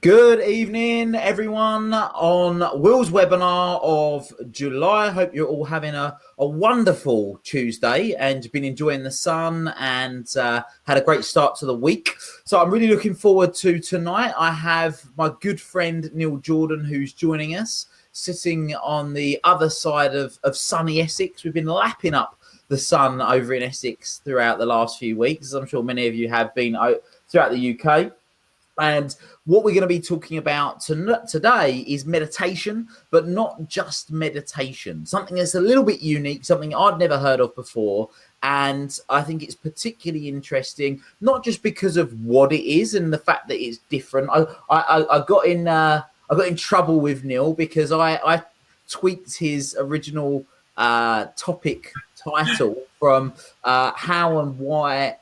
Good evening, everyone, on Will's webinar of July. I hope you're all having a wonderful Tuesday and been enjoying the sun and had a great start to the week. So I'm really looking forward to tonight. I have my good friend Neil Jordan, who's joining us, sitting on the other side of sunny Essex. We've been lapping up the sun over in Essex throughout the last few weeks, as I'm sure many of you have been throughout the UK. And what we're going to be talking about today is meditation, but not just meditation. Something that's a little bit unique, something I'd never heard of before. And I think it's particularly interesting, not just because of what it is and the fact that it's different. I got in trouble with Neil because I tweaked his original topic title from how and why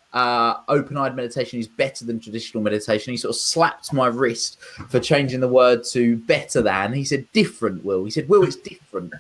open-eyed meditation is better than traditional meditation. He sort of slapped my wrist for changing the word to better than. He said different, Will. He said, Will, it's different.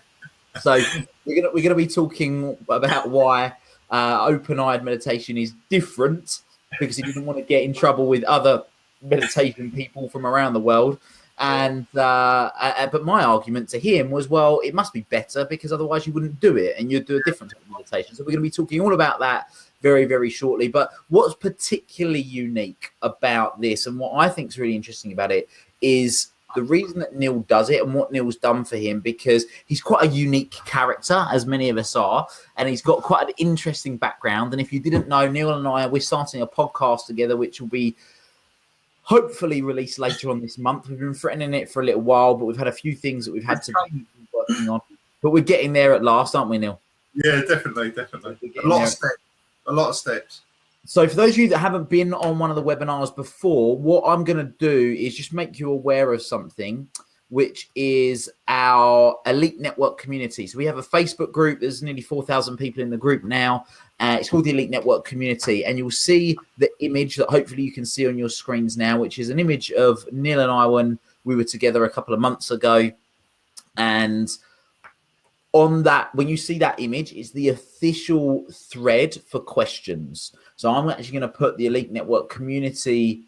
So we're gonna be talking about why open-eyed meditation is different, because he didn't want to get in trouble with other meditation people from around the world. And but my argument to him was, well, it must be better because otherwise you wouldn't do it and you'd do a different type of meditation. So we're going to be talking all about that very, very shortly. But what's particularly unique about this, and what I think is really interesting about it, is the reason that Neil does it and what Neil's done for him, because he's quite a unique character, as many of us are, and he's got quite an interesting background. And if you didn't know, Neil and we're starting a podcast together, which will be hopefully released later on this month. We've been threatening it for a little while, but we've had a few things that we've had to be working on. But we're getting there at last, aren't we, Neil? Yeah, definitely. A lot of steps. So for those of you that haven't been on one of the webinars before, what I'm going to do is just make you aware of something, which is our Elite Network community. So we have a Facebook group. There's nearly 4,000 people in the group now. It's called the Elite Network Community, and you'll see the image that hopefully you can see on your screens now, which is an image of Neil and I when we were together a couple of months ago. And on that, when you see that image, it's the official thread for questions. So I'm actually going to put the Elite Network Community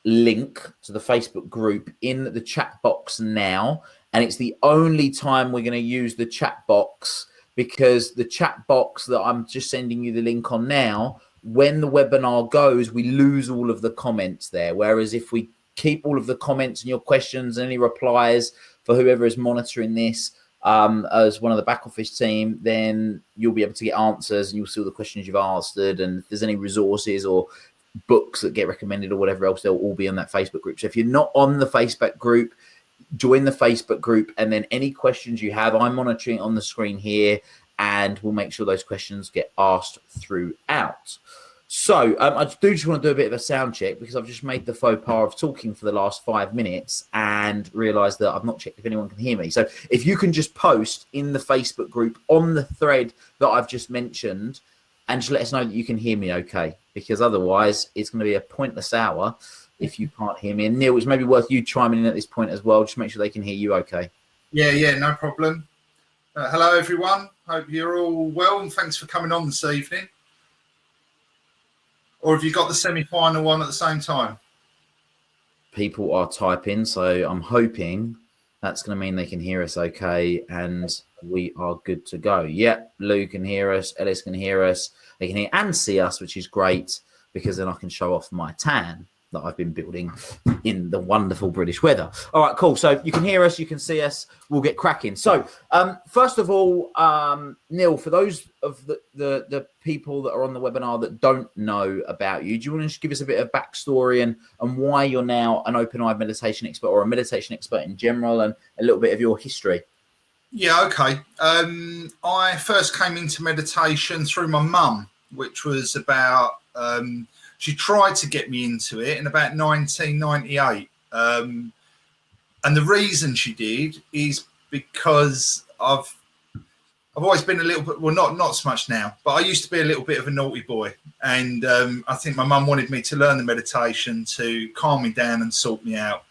link to the Facebook group in the chat box now, and it's the only time we're going to use the chat box, because the chat box that I'm just sending you the link on now, when the webinar goes, we lose all of the comments there. Whereas if we keep all of the comments and your questions and any replies for whoever is monitoring this as one of the back office team, then you'll be able to get answers and you'll see all the questions you've answered. And if there's any resources or books that get recommended or whatever else, they'll all be on that Facebook group. So if you're not on the Facebook group, join the Facebook group, and then any questions you have, I'm monitoring on the screen here, and we'll make sure those questions get asked throughout. So I do just want to do a bit of a sound check, because I've just made the faux pas of talking for the last 5 minutes and realized that I've not checked if anyone can hear me. So if you can just post in the Facebook group on the thread that I've just mentioned, and just let us know that you can hear me okay, because otherwise it's going to be a pointless hour if you can't hear me. And Neil, it's maybe worth you chiming in at this point as well, just make sure they can hear you okay. Yeah, no problem. Hello, everyone. Hope you're all well, and thanks for coming on this evening. Or have you got the semi-final on at the same time? People are typing, so I'm hoping that's going to mean they can hear us okay, and we are good to go. Yep, Lou can hear us, Ellis can hear us, they can hear and see us, which is great, because then I can show off my tan that I've been building in the wonderful British weather. All right, cool. So you can hear us, you can see us, we'll get cracking. So first of all, Neil, for those of the people that are on the webinar that don't know about you, do you want to just give us a bit of backstory and why you're now an open-eyed meditation expert, or a meditation expert in general, and a little bit of your history? Yeah, okay. I first came into meditation through my mum, which was about... she tried to get me into it in about 1998. And the reason she did is because I've always been a little bit, well, not so much now, but I used to be a little bit of a naughty boy. And I think my mum wanted me to learn the meditation to calm me down and sort me out.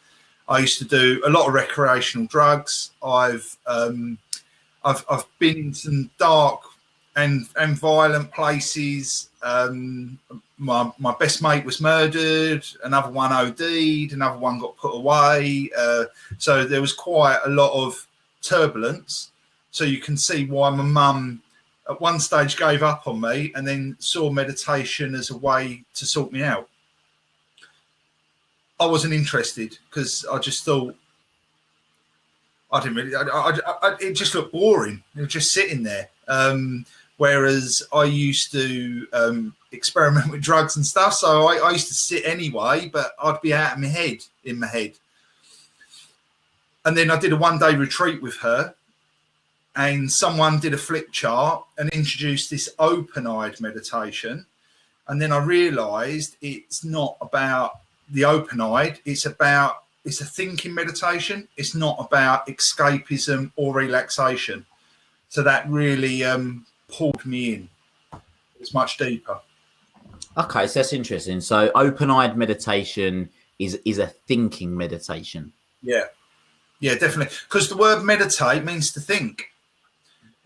I used to do a lot of recreational drugs. I've been in some dark and violent places. my best mate was murdered, another one OD'd, another one got put away. So there was quite a lot of turbulence. So you can see why my mum at one stage gave up on me and then saw meditation as a way to sort me out. I wasn't interested because I just thought I didn't really. It just looked boring. It was just sitting there. Whereas I used to experiment with drugs and stuff, so I used to sit anyway, but I'd be out of my head in my head. And then I did a one-day retreat with her, and someone did a flip chart and introduced this open-eyed meditation. And then I realised it's not about the open-eyed; it's a thinking meditation. It's not about escapism or relaxation. So that really pulled me in. It's much deeper. Okay, so that's interesting. So open-eyed meditation is a thinking meditation. Yeah, definitely. Because the word meditate means to think.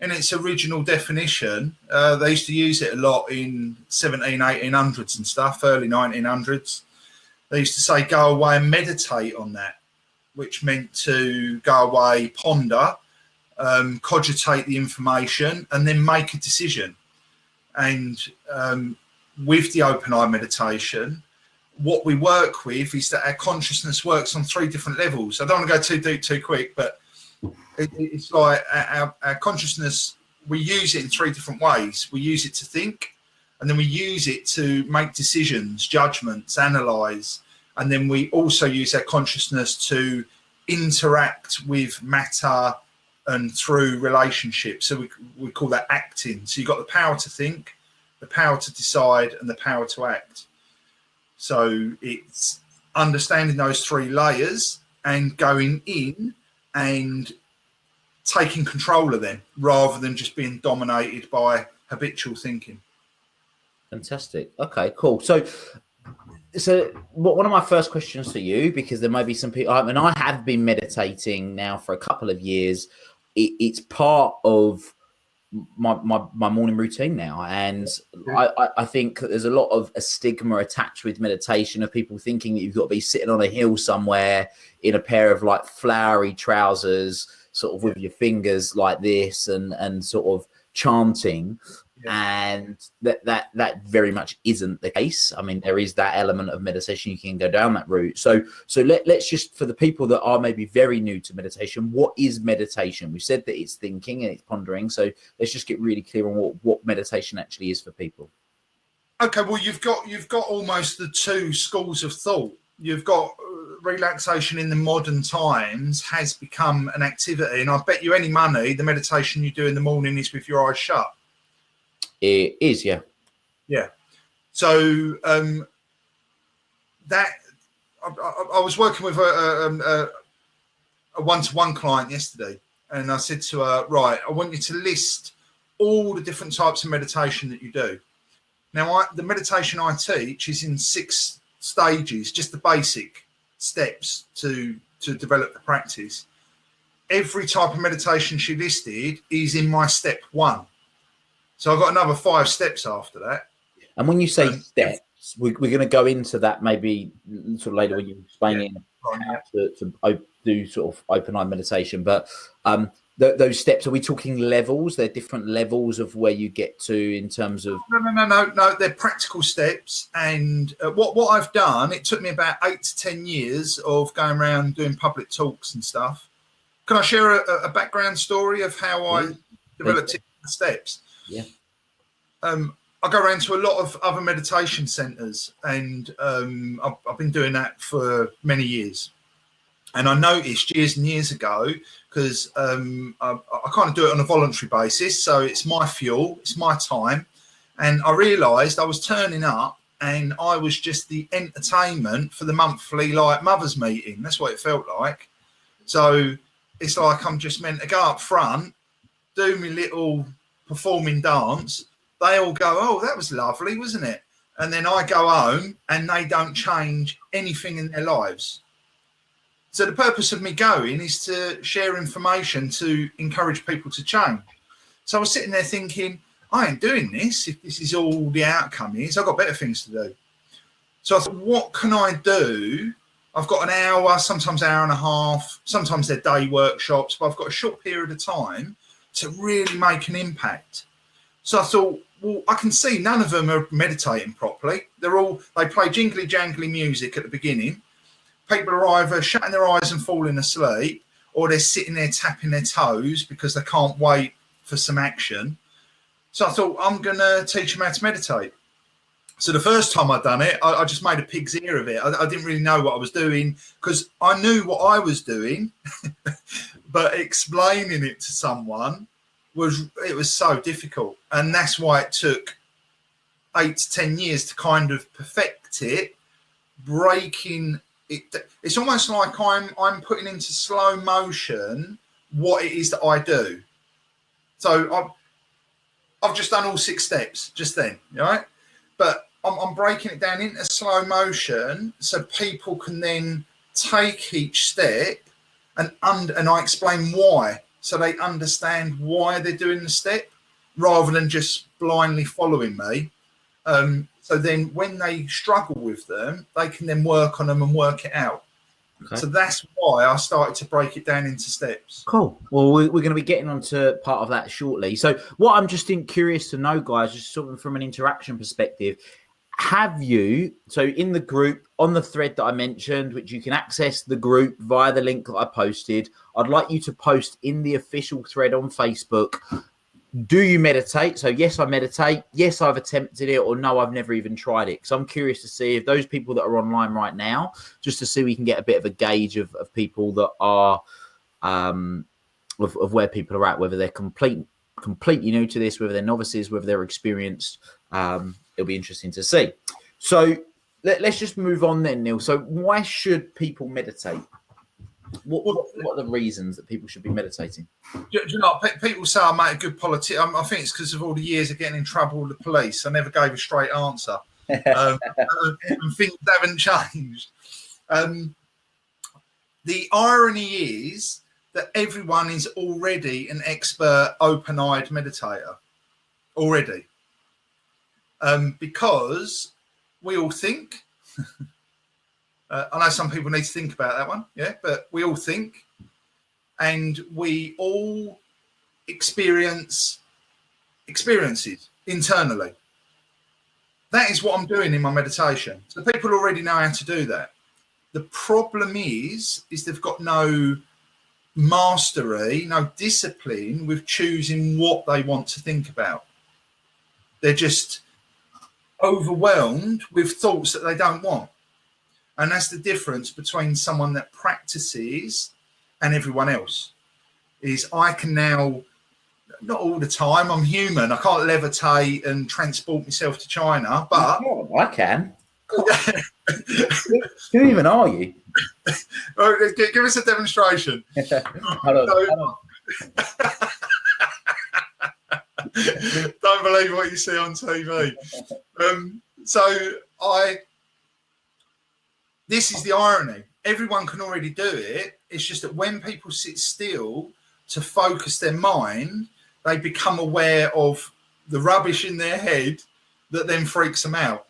In its original definition, they used to use it a lot in 1800s and stuff, early 1900s. They used to say, go away and meditate on that, which meant to go away, ponder, cogitate the information, and then make a decision. And with the open eye meditation, what we work with is that our consciousness works on 3 different levels. I don't want to go too deep too quick, but it's like our consciousness, we use it in 3 different ways. We use it to think, and then we use it to make decisions, judgments, analyze. And then we also use our consciousness to interact with matter and through relationships. So we call that acting. So you've got the power to think, the power to decide, and the power to act. So it's understanding those 3 layers and going in and taking control of them rather than just being dominated by habitual thinking. Fantastic. Okay, cool. So one of my first questions for you, because there may be some people, and I have been meditating now for a couple of years. It's part of my morning routine now, and I think there's a lot of a stigma attached with meditation of people thinking that you've got to be sitting on a hill somewhere in a pair of like flowery trousers, sort of with your fingers like this and sort of chanting. And that very much isn't the case. I mean, there is that element of meditation. You can go down that route. So let's just, for the people that are maybe very new to meditation, what is meditation? We said that it's thinking and it's pondering. So let's just get really clear on what meditation actually is for people. Okay, well, you've got almost the 2 schools of thought. You've got relaxation in the modern times has become an activity, and I bet you any money the meditation you do in the morning is with your eyes shut. It is, yeah. So that I was working with a one-to-one client yesterday, and I said to her, right, I want you to list all the different types of meditation that you do. Now, the meditation I teach is in 6 stages, just the basic steps to develop the practice. Every type of meditation she listed is in my step 1. So I've got another 5 steps after that. And when you say steps, we're going to go into that maybe sort of later when you explain how to do sort of open eye meditation. But those steps, are we talking levels? They're different levels of where you get to in terms of... No. They're practical steps. And what I've done, it took me about 8 to 10 years of going around doing public talks and stuff. Can I share a background story of how I developed it, the steps? Yeah. I go around to a lot of other meditation centres, and I've been doing that for many years. And I noticed years and years ago, because I kind of do it on a voluntary basis, so it's my fuel, it's my time, and I realised I was turning up and I was just the entertainment for the monthly like mothers meeting. That's what it felt like. So it's like I'm just meant to go up front, do my little performing dance. They all go, oh, that was lovely, wasn't it? And then I go home and they don't change anything in their lives. So the purpose of me going is to share information to encourage people to change. So I was sitting there thinking, I ain't doing this if this is all the outcome is. I've got better things to do. So I thought, what can I do? I've got an hour, sometimes hour and a half, sometimes they're day workshops, but I've got a short period of time to really make an impact. So I thought, well, I can see none of them are meditating properly. They play jingly jangly music at the beginning. People are either shutting their eyes and falling asleep, or they're sitting there tapping their toes because they can't wait for some action. So I thought, I'm going to teach them how to meditate. So the first time I'd done it, I just made a pig's ear of it. I didn't really know what I was doing because I knew what I was doing, but explaining it to someone was so difficult. And that's why it took 8 to 10 years to kind of perfect it, breaking it. It's almost like I'm putting into slow motion what it is that I do. So I've just done all 6 steps just then, right? But I'm breaking it down into slow motion so people can then take each step and I explain why, so they understand why they're doing the step rather than just blindly following me. So then when they struggle with them, they can then work on them and work it out. Okay. So that's why I started to break it down into steps. Cool. Well, we're going to be getting onto part of that shortly. So what I'm just curious to know, guys, just sort of from an interaction perspective, have you, so in the group, on the thread that I mentioned, which you can access the group via the link that I posted, I'd like you to post in the official thread on Facebook, do you meditate? So yes, I meditate. Yes, I've attempted it, or no, I've never even tried it. Because I'm curious to see if those people that are online right now, just to see we can get a bit of a gauge of people that are, of where people are at, whether they're completely new to this, whether they're novices, whether they're experienced. It'll be interesting to see. So let's just move on then, Neil. So why should people meditate? What are the reasons that people should be meditating? Do you know, people say I make a good politician. I think it's because of all the years of getting in trouble with the police. I never gave a straight answer. And things haven't changed. The irony is that everyone is already an expert, open-eyed meditator. Already. Because we all think. I know some people need to think about that one, yeah, but we all think, and we all experiences internally. That is what I'm doing in my meditation. So people already know how to do that. The problem is they've got no mastery, no discipline with choosing what they want to think about. They're just overwhelmed with thoughts that they don't want. And that's the difference between someone that practices and everyone else. Is I can now, not all the time, I'm human. I can't levitate and transport myself to China, but I can. Who even are you? Give us a demonstration. Hold on. Don't believe what you see on TV. This is the irony. Everyone can already do it. It's just that when people sit still to focus their mind, they become aware of the rubbish in their head that then freaks them out.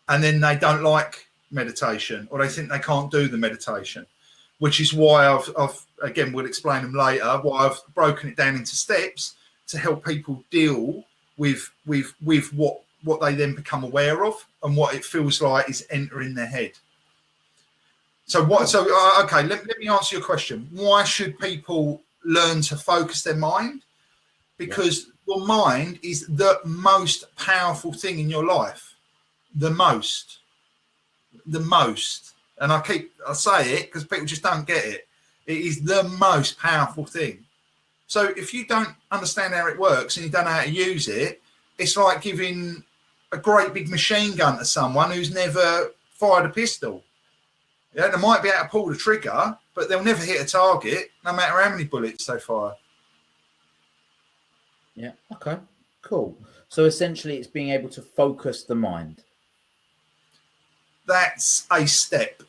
And then they don't like meditation, or they think they can't do the meditation, which is why I've again, we'll explain them later, why I've broken it down into steps to help people deal with what they then become aware of and what it feels like is entering their head. Okay, let me answer your question. Why should people learn to focus their mind? Because your mind is the most powerful thing in your life. The most. And I say it because people just don't get it. It is the most powerful thing. So if you don't understand how it works and you don't know how to use it, it's like giving a great big machine gun to someone who's never fired a pistol. Yeah, they might be able to pull the trigger, but they'll never hit a target, no matter how many bullets they fire. Yeah, okay, cool. So essentially it's being able to focus the mind. That's a step.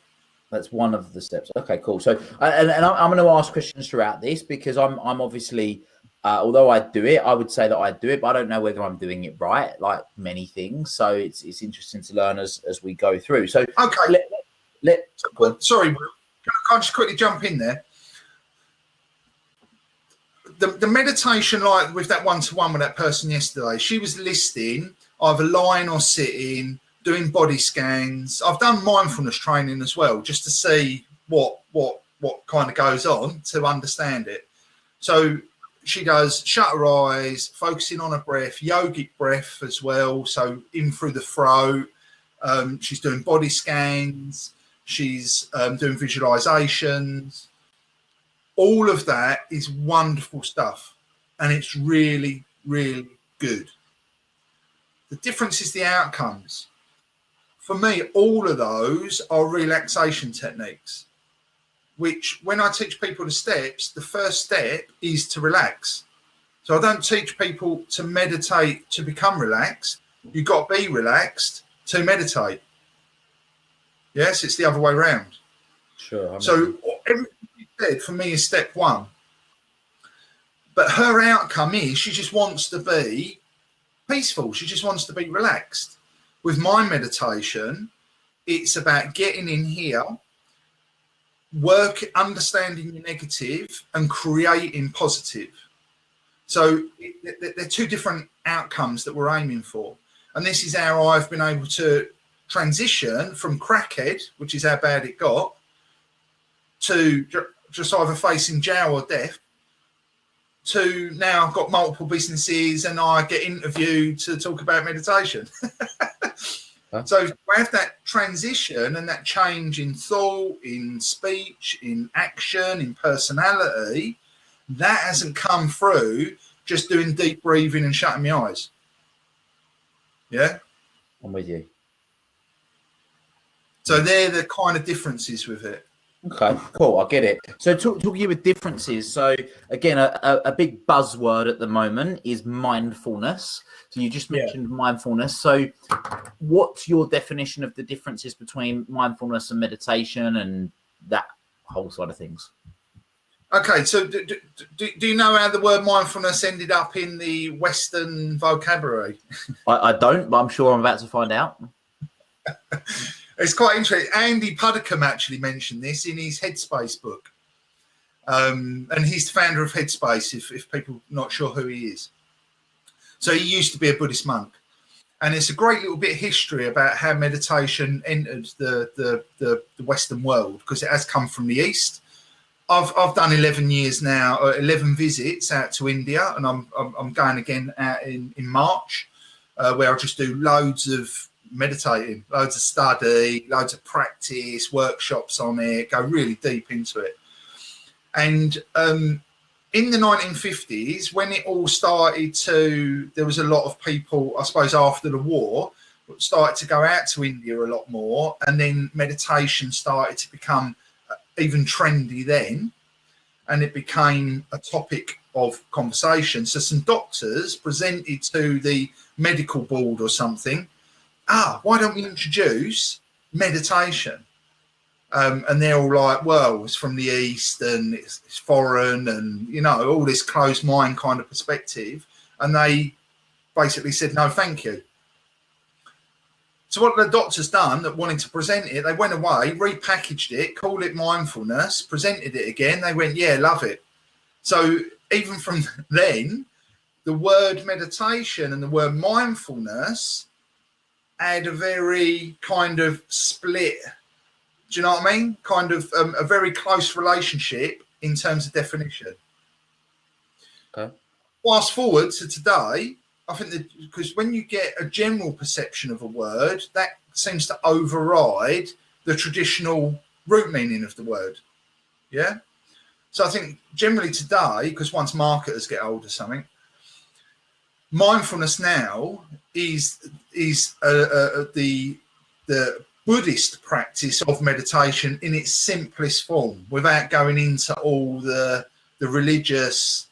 That's one of the steps. Okay, cool. So, and I'm going to ask questions throughout this because I'm obviously Although I do it, I would say that I do it, but I don't know whether I'm doing it right, like many things. So it's interesting to learn as we go through. So okay, sorry, Will, can I just quickly jump in there? The meditation, like with that one-to-one with that person yesterday, she was listing either lying or sitting, doing body scans. I've done mindfulness training as well, just to see what kind of goes on to understand it. So she does shut her eyes, focusing on her breath, yogic breath as well. So in through the throat. She's doing body scans. She's doing visualizations. All of that is wonderful stuff. And it's really, really good. The difference is the outcomes. For me, all of those are relaxation techniques, which when I teach people the steps, the first step is to relax. So I don't teach people to meditate to become relaxed. You've got to be relaxed to meditate. Yes, it's the other way around. Sure. So everything you said for me is step one. But her outcome is she just wants to be peaceful. She just wants to be relaxed. With my meditation, it's about getting in here, understanding the negative and creating positive. So they're two different outcomes that we're aiming for. And this is how I've been able to transition from crackhead, which is how bad it got, to just either facing jail or death, to now I've got multiple businesses and I get interviewed to talk about meditation. Huh? So I have that transition and that change in thought, in speech, in action, in personality. That hasn't come through just doing deep breathing and shutting my eyes. Yeah? I'm with you. So they're the kind of differences with it. Okay, cool. I get it. So talking with differences. So again, a big buzzword at the moment is mindfulness. So you just mentioned mindfulness. So what's your definition of the differences between mindfulness and meditation and that whole side of things? Okay, so do you know how the word mindfulness ended up in the Western vocabulary? I don't, but I'm sure I'm about to find out. It's quite interesting. Andy Puddicombe actually mentioned this in his Headspace book. And he's the founder of Headspace, if people are not sure who he is. So he used to be a Buddhist monk. And it's a great little bit of history about how meditation entered the Western world, because it has come from the East. I've done 11 years now, 11 visits out to India, and I'm going again out in March, where I just do loads of meditating, loads of study, loads of practice, workshops on it, go really deep into it. And in the 1950s, when it all started there was a lot of people, I suppose, after the war, started to go out to India a lot more, and then meditation started to become even trendy then, and it became a topic of conversation. So some doctors presented to the medical board or something, why don't we introduce meditation? And they're all like, well, it's from the East and it's foreign and, you know, all this closed mind kind of perspective. And they basically said, no, thank you. So what the doctors done that wanted to present it, they went away, repackaged it, called it mindfulness, presented it again. They went, yeah, love it. So even from then, the word meditation and the word mindfulness had a very kind of split, do you know what I mean? Kind of a very close relationship in terms of definition. Okay. Fast forward to today, I think that because when you get a general perception of a word, that seems to override the traditional root meaning of the word. Yeah. So I think generally today, because once marketers get hold of something, mindfulness now is the Buddhist practice of meditation in its simplest form, without going into all the religious,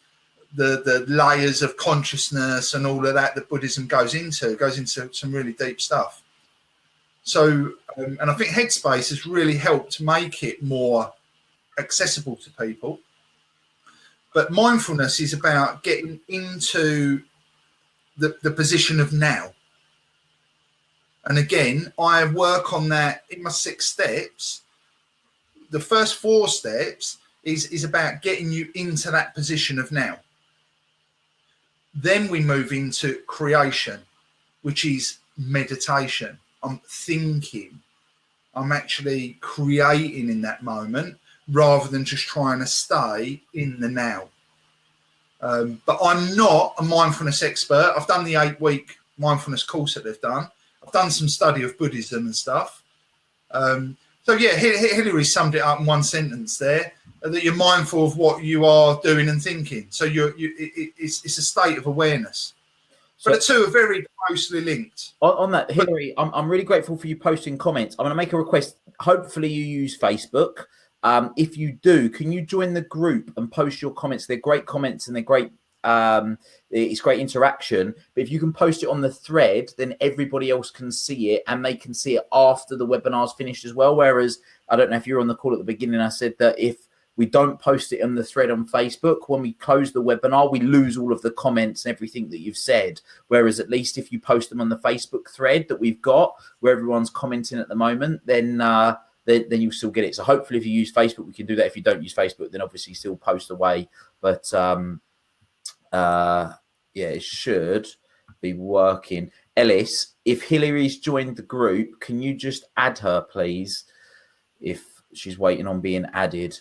the layers of consciousness and all of that Buddhism goes into some really deep stuff. So, and I think Headspace has really helped make it more accessible to people. But mindfulness is about getting into the position of now. And again, I work on that in my 6 steps. The first 4 steps is about getting you into that position of now. Then we move into creation, which is meditation. I'm thinking. I'm actually creating in that moment rather than just trying to stay in the now. But I'm not a mindfulness expert. I've done the 8-week mindfulness course that they've done. I've done some study of Buddhism and stuff. So yeah, Hilary summed it up in one sentence there, that you're mindful of what you are doing and thinking. So it's a state of awareness. But the two are very closely linked. On that, Hilary, I'm really grateful for you posting comments. I'm going to make a request. Hopefully you use Facebook. If you do, can you join the group and post your comments? They're great comments and they're great. It's great interaction. But if you can post it on the thread, then everybody else can see it and they can see it after the webinar's finished as well. Whereas, I don't know if you were on the call at the beginning, I said that if we don't post it on the thread on Facebook, when we close the webinar, we lose all of the comments and everything that you've said. Whereas at least if you post them on the Facebook thread that we've got, where everyone's commenting at the moment, then you'll still get it. So hopefully if you use Facebook, we can do that. If you don't use Facebook, then obviously still post away. But yeah, it should be working. Ellis, if Hillary's joined the group, can you just add her, please? If she's waiting on being added.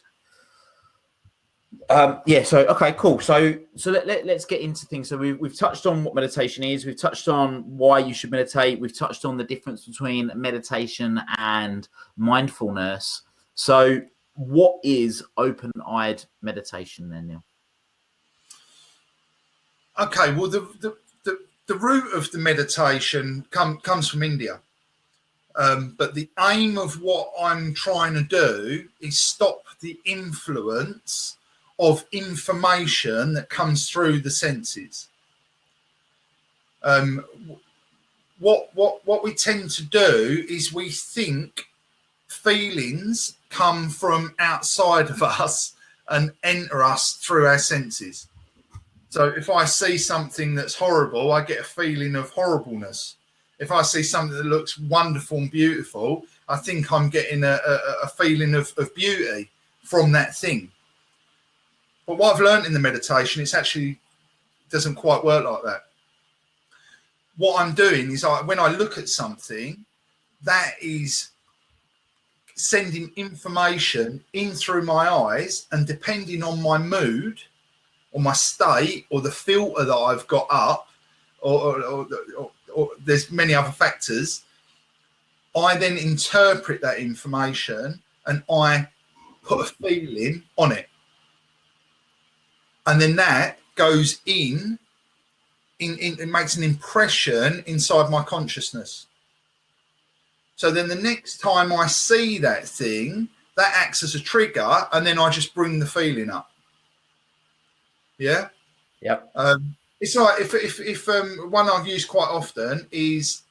Yeah, so okay, cool. So let's get into things. So we've touched on what meditation is, we've touched on why you should meditate, we've touched on the difference between meditation and mindfulness. So what is open-eyed meditation then, Neil? Okay, well the root of the meditation comes from India. But the aim of what I'm trying to do is stop the influence of information that comes through the senses. What we tend to do is we think feelings come from outside of us and enter us through our senses. So if I see something that's horrible, I get a feeling of horribleness. If I see something that looks wonderful and beautiful, I think I'm getting a feeling of beauty from that thing. But what I've learned in the meditation, it actually doesn't quite work like that. What I'm doing is when I look at something, that is sending information in through my eyes, and depending on my mood or my state or the filter that I've got up, or there's many other factors, I then interpret that information and I put a feeling on it. And then that goes in it makes an impression inside my consciousness. So then the next time I see that thing, that acts as a trigger, and then I just bring the feeling up. Yeah? Yep. It's like if one I've used quite often is,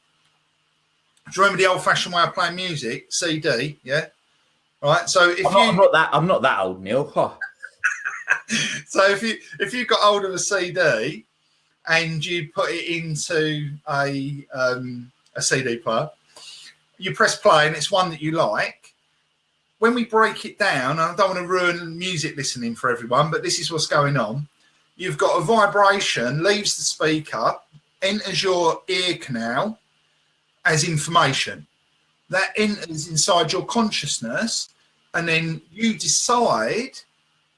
do you remember the old-fashioned way of playing music? CD, yeah? Right. So I'm not that old, Neil. Oh. So if you got hold of a CD and you put it into a CD player, you press play and it's one that you like. When we break it down, I don't want to ruin music listening for everyone, but this is what's going on. You've got a vibration, leaves the speaker, enters your ear canal as information. That enters inside your consciousness, and then you decide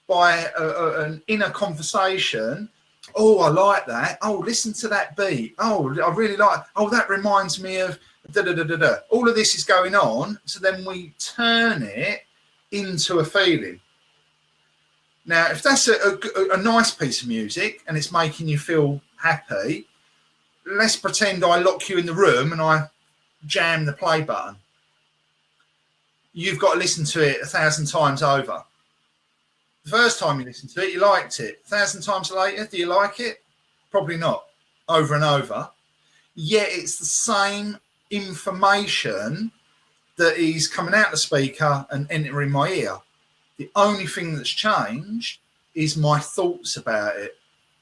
by an inner conversation, oh, I like that. Oh, listen to that beat. Oh, I really like, oh, that reminds me of da-da-da-da-da. All of this is going on, so then we turn it into a feeling. Now, if that's a nice piece of music and it's making you feel happy, let's pretend I lock you in the room and I jam the play button. You've got to listen to it 1,000 times over. The first time you listened to it, you liked it. 1,000 times later, do you like it? Probably not. Over and over. Yet it's the same information that is coming out the speaker and entering my ear. The only thing that's changed is my thoughts about it.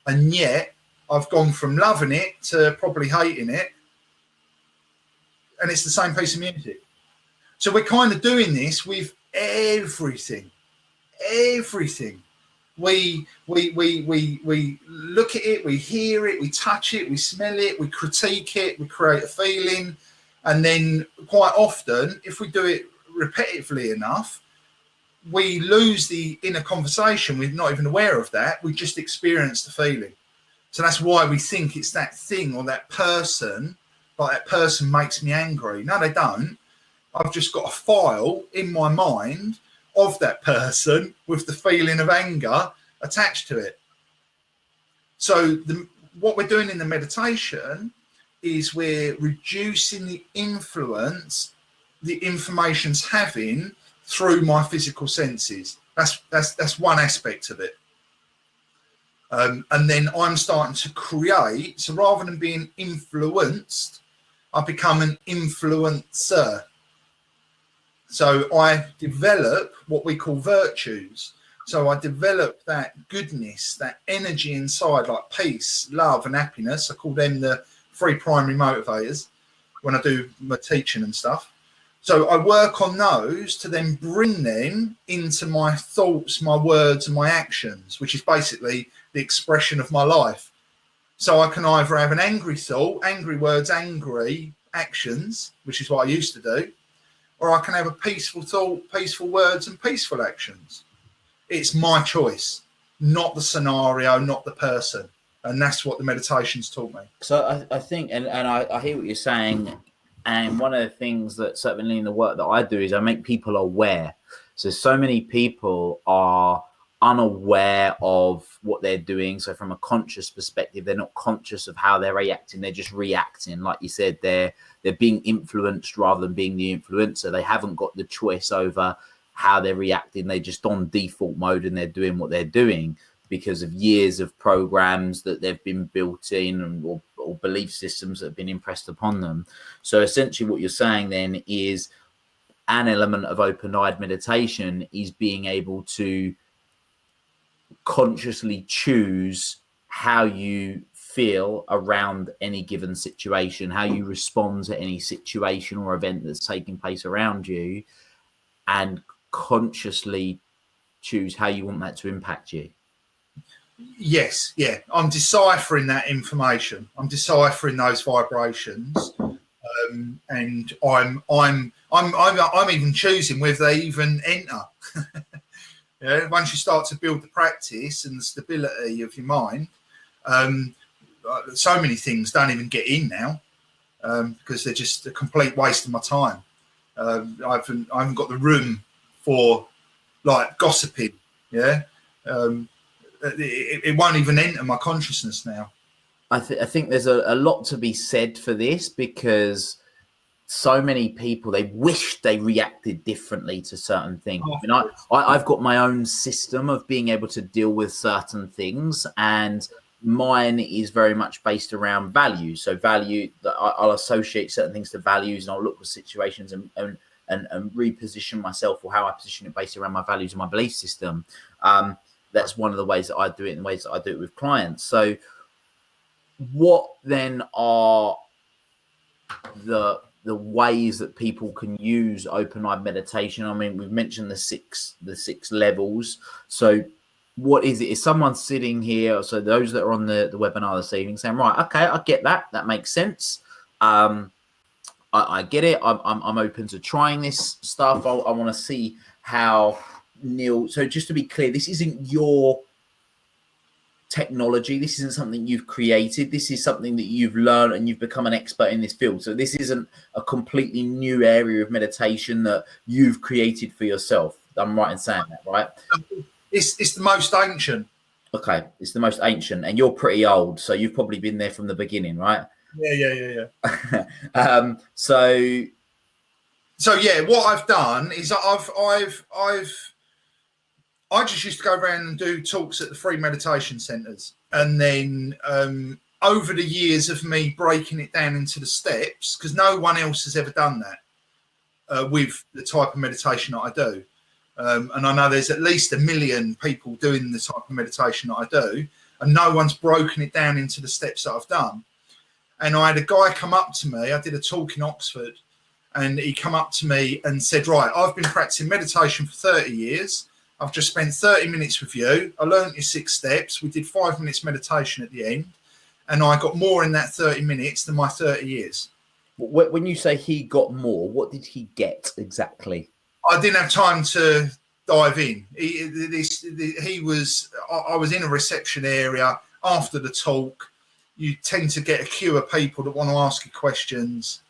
And yet I've gone from loving it to probably hating it. And it's the same piece of music. So we're kind of doing this with everything. We look at it, we hear it, we touch it, we smell it, we critique it, we create a feeling. And then quite often, if we do it repetitively enough, we lose the inner conversation. We're not even aware of that. We just experience the feeling. So that's why we think it's that thing or that person, like that person makes me angry. No, they don't. I've just got a file in my mind of that person with the feeling of anger attached to it. So what we're doing in the meditation is we're reducing the influence the information's having through my physical senses. That's one aspect of it. And then I'm starting to create. So rather than being influenced, I become an influencer. So I develop what we call virtues. So I develop that goodness, that energy inside, like peace, love, and happiness. I call them the 3 primary motivators when I do my teaching and stuff. So I work on those to then bring them into my thoughts, my words, and my actions, which is basically the expression of my life. So I can either have an angry thought, angry words, angry actions, which is what I used to do, or I can have a peaceful thought, peaceful words, and peaceful actions. It's my choice, not the scenario, not the person. And that's what the meditation's taught me. So I think, and I hear what you're saying. And one of the things that certainly in the work that I do is I make people aware. So many people are unaware of what they're doing. So from a conscious perspective, they're not conscious of how they're reacting. They're just reacting. Like you said, they're being influenced rather than being the influencer. They haven't got the choice over how they're reacting. They're just on default mode and they're doing what they're doing because of years of programs that they've been built in or belief systems that have been impressed upon them. So essentially what you're saying then is an element of open-eyed meditation is being able to consciously choose how you feel around any given situation, how you respond to any situation or event that's taking place around you, and consciously choose how you want that to impact you. Yes, yeah. I'm deciphering that information. I'm deciphering those vibrations, and I'm even choosing whether they even enter. Yeah, once you start to build the practice and the stability of your mind, so many things don't even get in now because they're just a complete waste of my time. I haven't got the room for like gossiping. Yeah. It won't even enter my consciousness now. I think there's a lot to be said for this because so many people, they wish they reacted differently to certain things. I mean, I've got my own system of being able to deal with certain things, and mine is very much based around values. So value, I'll associate certain things to values, and I'll look for situations and reposition myself or how I position it based around my values and my belief system. That's one of the ways that I do it, and the ways that I do it with clients. So what then are the ways that people can use open-eyed meditation? I mean, we've mentioned the six levels. So what is it? Is someone sitting here, so those that are on the webinar this evening saying, right, okay, I get that. That makes sense. I get it. I'm open to trying this stuff. I want to see how Neil. So just to be clear, this isn't your technology. This isn't something you've created. This is something that you've learned and you've become an expert in this field. So this isn't a completely new area of meditation that you've created for yourself. I'm right in saying that, right? It's the most ancient. Okay, it's the most ancient, and you're pretty old, so you've probably been there from the beginning, right? Yeah. So yeah, what I've done is I just used to go around and do talks at the free meditation centres, and then over the years of me breaking it down into the steps, because no one else has ever done that with the type of meditation that I do. And I know there's at least 1 million people doing the type of meditation that I do, and no one's broken it down into the steps that I've done. And I had a guy come up to me. I did a talk in Oxford, and he come up to me and said, right, I've been practicing meditation for 30 years. I've just spent 30 minutes with you. I learned your 6 steps. We did 5 minutes meditation at the end, and I got more in that 30 minutes than my 30 years. When you say he got more, what did he get exactly? I didn't have time to dive in. I was in a reception area after the talk. You tend to get a queue of people that want to ask you questions.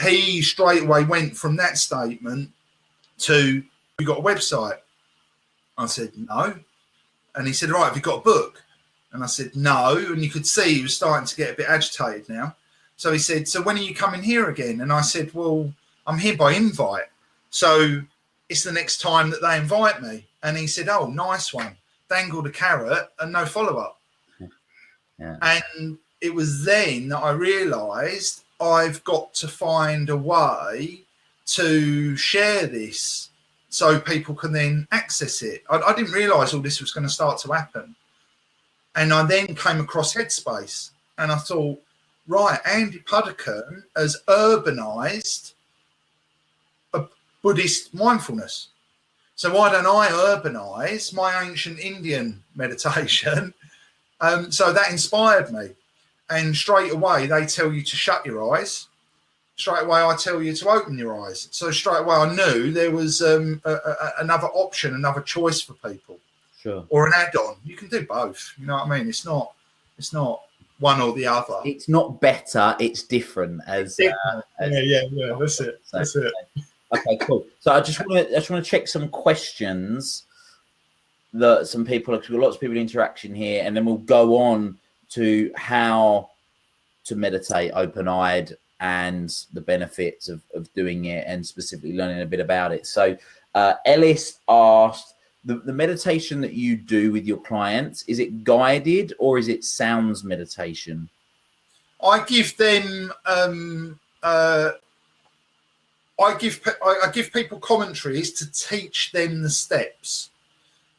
He straight away went from that statement to, you got a website? I said, no. And he said, right, have you got a book? And I said, no. And you could see he was starting to get a bit agitated now. So he said, so when are you coming here again? And I said, well, I'm here by invite. So it's the next time that they invite me. And he said, oh, nice one. Dangled a carrot and no follow-up. Yeah. And it was then that I realised I've got to find a way to share this so people can then access it. I didn't realise all this was going to start to happen. And I then came across Headspace, and I thought, right, Andy Puddicombe has urbanised a Buddhist mindfulness. So why don't I urbanise my ancient Indian meditation? So that inspired me. And straight away, they tell you to shut your eyes. Straight away, I tell you to open your eyes. So straight away, I knew there was another option, another choice for people. Sure. Or an add-on. You can do both. You know what I mean? It's not one or the other. It's not better. It's different. Yeah. That's it. So, that's it. Okay, cool. So I just want to check some questions that some people, because we've got lots of people interaction here, and then we'll go on to how to meditate open-eyed and the benefits of doing it, and specifically learning a bit about it. So Ellis asked, the meditation that you do with your clients, is it guided or is it sounds meditation? I give them I give people commentaries to teach them the steps.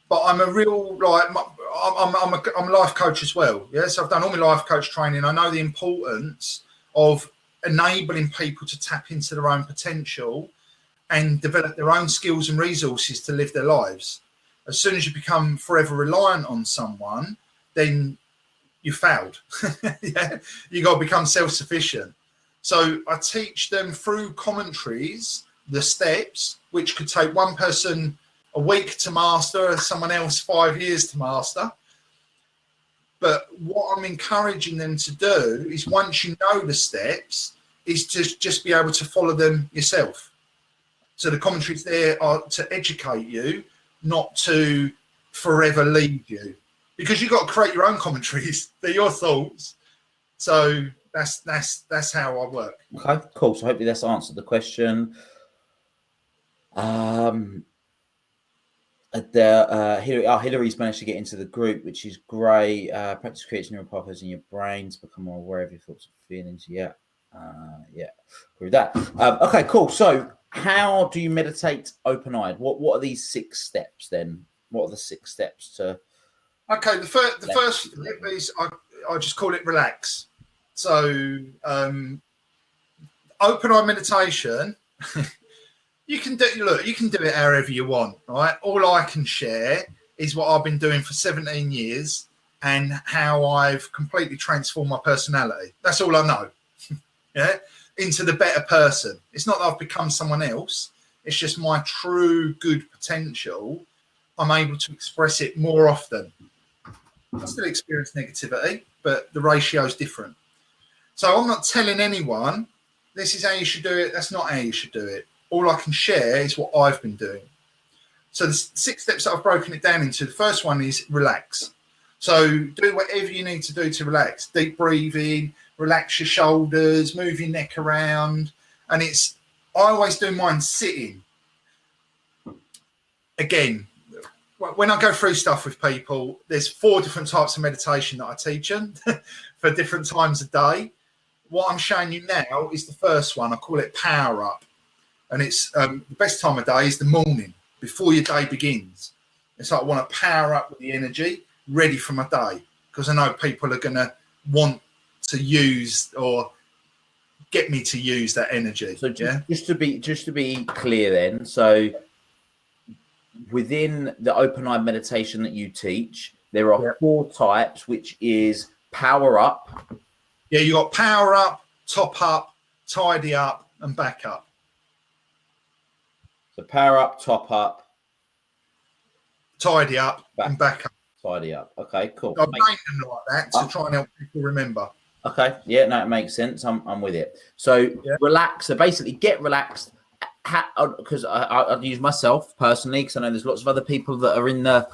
But I'm a real, I'm a life coach as well. Yes, I've done all my life coach training. I know the importance of enabling people to tap into their own potential and develop their own skills and resources to live their lives. As soon as you become forever reliant on someone, then you failed. Yeah, you got to become self-sufficient. So I teach them through commentaries the steps, which could take one person a week to master, someone else 5 years to master. But what I'm encouraging them to do is, once you know the steps, is to just be able to follow them yourself. So the commentaries there are to educate you, not to forever lead you, because you've got to create your own commentaries. They're your thoughts. So that's how I work. Okay, cool. So hopefully that's answered the question. Hillary's managed to get into the group, which is great. Practice creates neural pathways in your brain to become more aware of your thoughts and feelings. Yeah, agree with that. Okay, cool. So how do you meditate open-eyed? What are these 6 steps then? What are the 6 steps to? Okay, the first step is I just call it relax. So open-eye meditation. You can do it however you want, right? All I can share is what I've been doing for 17 years and how I've completely transformed my personality. That's all I know. Yeah, into the better person. It's not that I've become someone else. It's just my true good potential. I'm able to express it more often. I still experience negativity, but the ratio is different. So I'm not telling anyone this is how you should do it. That's not how you should do it. All I can share is what I've been doing. So the 6 steps that I've broken it down into, the first one is relax. So do whatever you need to do to relax. Deep breathing, relax your shoulders, move your neck around. And I always do mine sitting. Again, when I go through stuff with people, there's 4 different types of meditation that I teach them for different times of day. What I'm showing you now is the first one. I call it power up. And it's the best time of day is the morning, before your day begins. It's like I want to power up with the energy, ready for my day, because I know people are going to want to use or get me to use that energy. So just to be clear then, so within the open-eye meditation that you teach, there are 4 types, which is power up. Yeah, you got power up, top up, tidy up, and back up. So power up, top up, tidy up, and back up. Tidy up. Okay, cool. I've named them like that to try and help people remember. Okay, yeah, no, it makes sense. I'm with it. So relax. So basically, get relaxed. Because I'd use myself personally, because I know there's lots of other people that are in the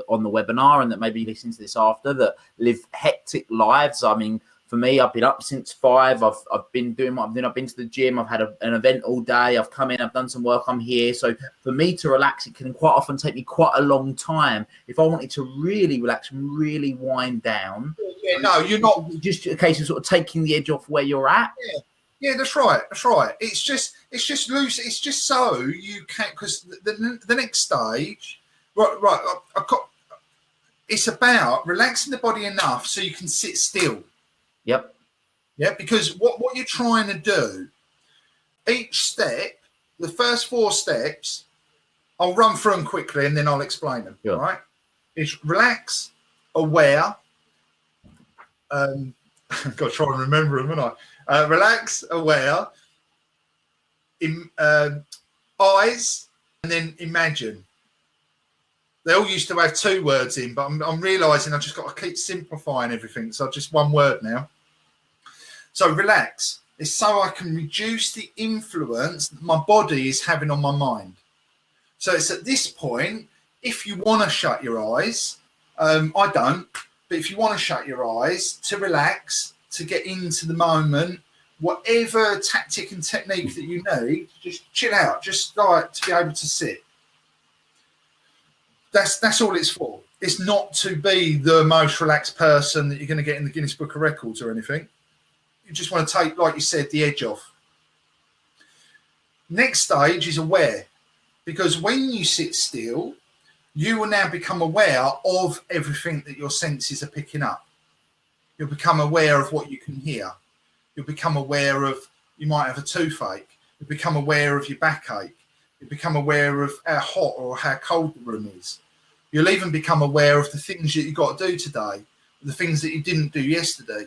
on the webinar and that maybe listen to this after, that live hectic lives. I mean, for me, I've been up since 5. I've been doing what I've done. I've been to the gym. I've had an event all day. I've come in. I've done some work. I'm here. So for me to relax, it can quite often take me quite a long time. If I wanted to really relax and really wind down, no, you're not. Just a case of sort of taking the edge off where you're at. Yeah, that's right. That's right. It's just loose. It's just so you can, because the next stage, right. It's about relaxing the body enough so you can sit still. Yep. Yeah, because what you're trying to do, each step, the first 4 steps, I'll run through them quickly and then I'll explain them. All right. It's relax, aware. I've got to try and remember them, haven't I? Relax, aware, eyes, and then imagine. They all used to have 2 words in, but I'm realising I've just got to keep simplifying everything. So just 1 word now. So relax is so I can reduce the influence that my body is having on my mind. So it's at this point, if you want to shut your eyes, I don't, but if you want to shut your eyes, to relax, to get into the moment, whatever tactic and technique that you need, just chill out, just like to be able to sit. That's all it's for. It's not to be the most relaxed person that you're going to get in the Guinness Book of Records or anything. You just want to take, like you said, the edge off. Next stage is aware, because when you sit still, you will now become aware of everything that your senses are picking up. You'll become aware of what you can hear. You'll become aware of, you might have a toothache. You'll become aware of your backache. You'll become aware of how hot or how cold the room is. You'll even become aware of the things that you've got to do today, the things that you didn't do yesterday.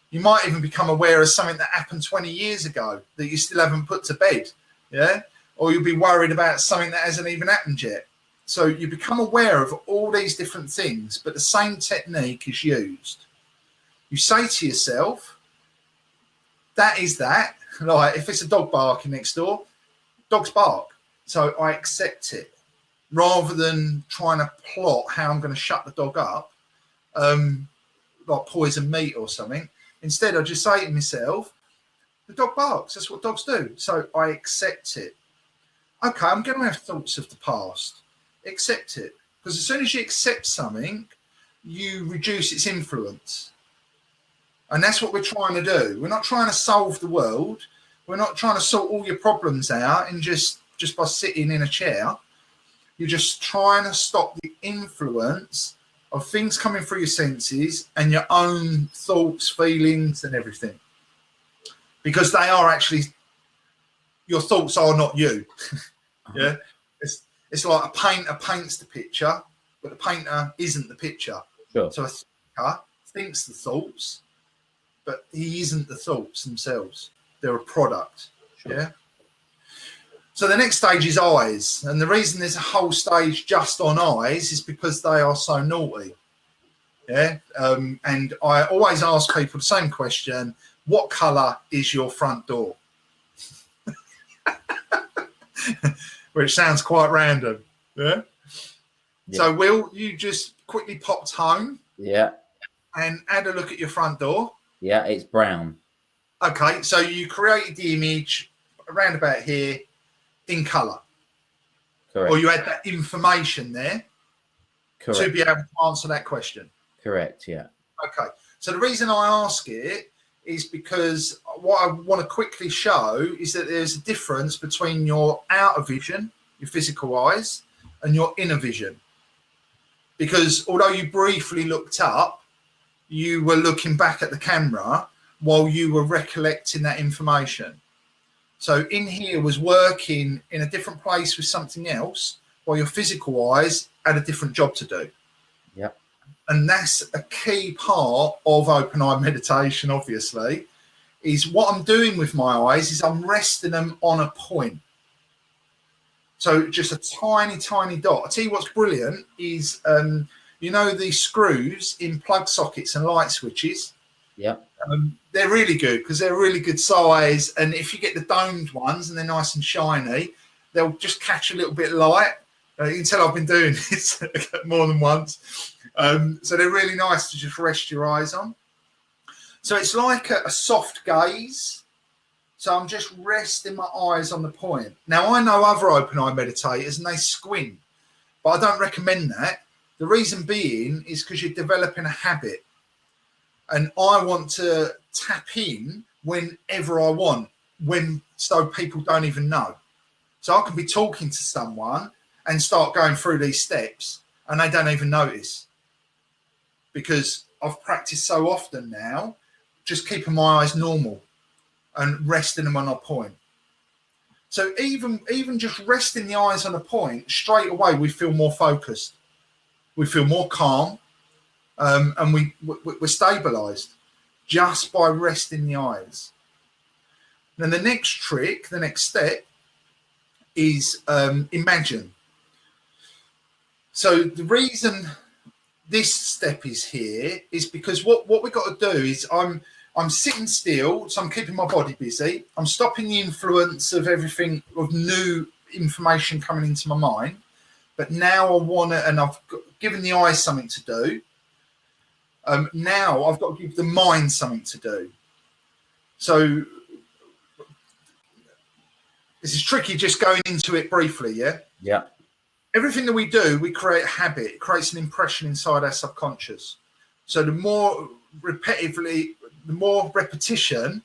You might even become aware of something that happened 20 years ago that you still haven't put to bed, or you'll be worried about something that hasn't even happened yet. So you become aware of all these different things, but the same technique is used. You say to yourself, that is that. Like if it's a dog barking next door, dogs bark. So I accept it, rather than trying to plot how I'm going to shut the dog up, like poison meat or something. Instead, I just say to myself, the dog barks. That's what dogs do. So I accept it. Okay, I'm going to have thoughts of the past. Accept it. Because as soon as you accept something, you reduce its influence. And that's what we're trying to do. We're not trying to solve the world. We're not trying to sort all your problems out and just by sitting in a chair. You're just trying to stop the influence of things coming through your senses and your own thoughts, feelings, and everything. Because they are actually, your thoughts are not you. Yeah. It's like a painter paints the picture, but the painter isn't the picture. Sure. So a thinker thinks the thoughts, but he isn't the thoughts themselves. They're a product. Sure. Yeah. So the next stage is eyes. And the reason there's a whole stage just on eyes is because they are so naughty. Yeah. And I always ask people the same question: what colour is your front door? Which sounds quite random. Yeah. So Will, you just quickly popped home. Yeah. And had a look at your front door. Yeah, it's brown. Okay, so you created the image around about here in colour. Correct. Or you had that information there. Correct. To be able to answer that question. Correct, yeah. Okay, so the reason I ask it is because what I want to quickly show is that there's a difference between your outer vision, your physical eyes, and your inner vision. Because although you briefly looked up, you were looking back at the camera while you were recollecting that information. So in here was working in a different place with something else, while your physical eyes had a different job to do. Yep. And that's a key part of open eye meditation, obviously, is what I'm doing with my eyes is I'm resting them on a point. So just a tiny, tiny dot. I'll tell you what's brilliant is, you know, these screws in plug sockets and light switches. Yeah. They're really good because they're really good size. And if you get the domed ones and they're nice and shiny, they'll just catch a little bit of light. You can tell I've been doing this more than once. So they're really nice to just rest your eyes on. So it's like a soft gaze. So I'm just resting my eyes on the point. Now, I know other open eye meditators and they squint, but I don't recommend that. The reason being is because you're developing a habit. And I want to tap in whenever I want, so people don't even know. So I can be talking to someone and start going through these steps and they don't even notice, because I've practiced so often now, just keeping my eyes normal and resting them on a point. So even just resting the eyes on a point, straight away we feel more focused, we feel more calm, and we're stabilized just by resting the eyes. Then the next trick, the next step is imagine. So the reason this step is here is because what we've got to do is I'm sitting still, so I'm keeping my body busy. I'm stopping the influence of everything, of new information coming into my mind. But now I want to, and I've given the eyes something to do. Now I've got to give the mind something to do. So this is tricky just going into it briefly, yeah? Yeah. Everything that we do, we create a habit. It creates an impression inside our subconscious. So the more repetition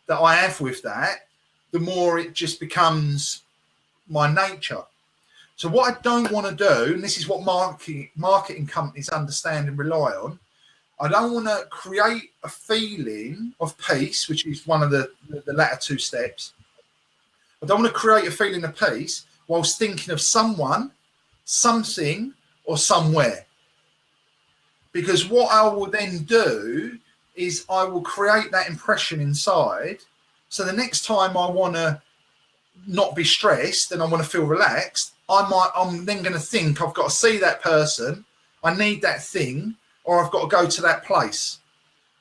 that I have with that, the more it just becomes my nature. So what I don't want to do, and this is what marketing companies understand and rely on, I don't want to create a feeling of peace, which is one of the latter two steps. I don't want to create a feeling of peace whilst thinking of someone, something, or somewhere. Because what I will then do is I will create that impression inside. So the next time I want to not be stressed and I want to feel relaxed, I'm then going to think I've got to see that person, I need that thing, or I've got to go to that place,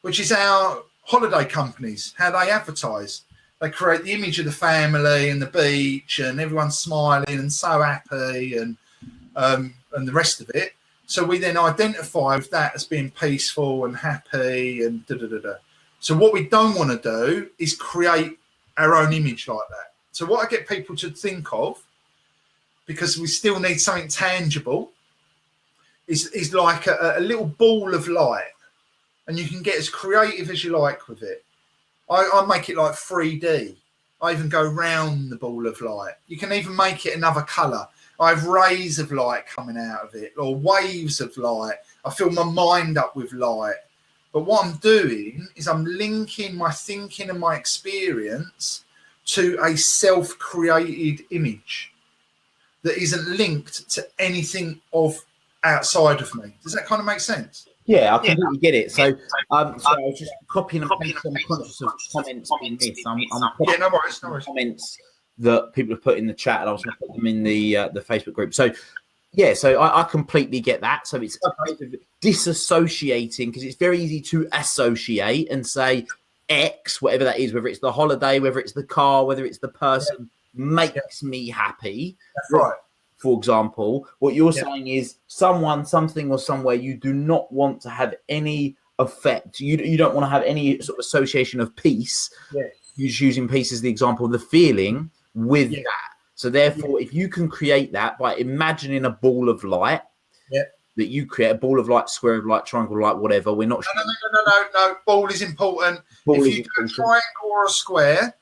which is our holiday companies, how they advertise. They create the image of the family and the beach and everyone's smiling and so happy and the rest of it. So we then identify with that as being peaceful and happy and da-da-da-da. So what we don't want to do is create our own image like that. So what I get people to think of, because we still need something tangible, is like a little ball of light. And you can get as creative as you like with it. I make it like 3D. I even go round the ball of light. You can even make it another colour. I have rays of light coming out of it, or waves of light. I fill my mind up with light. But what I'm doing is I'm linking my thinking and my experience to a self-created image that isn't linked to anything of outside of me. Does that kind of make sense? Yeah, I completely get it. So, so I was just copying and pasting. I'm conscious of comments being missed. I'm yeah, no worries. Comments that people have put in the chat, and I was going to put them in the Facebook group. So, yeah, so I completely get that. So it's disassociating, because it's very easy to associate and say X, whatever that is, whether it's the holiday, whether it's the car, whether it's the person, makes me happy. That's right. For example, what you're saying is someone, something, or somewhere you do not want to have any effect. You don't want to have any sort of association of peace. Yeah. You're just using peace as the example, the feeling with that. So therefore, if you can create that by imagining a ball of light, that you create, a ball of light, square of light, triangle light, whatever. We're not sure. No. Ball is important. If you do a triangle or a square,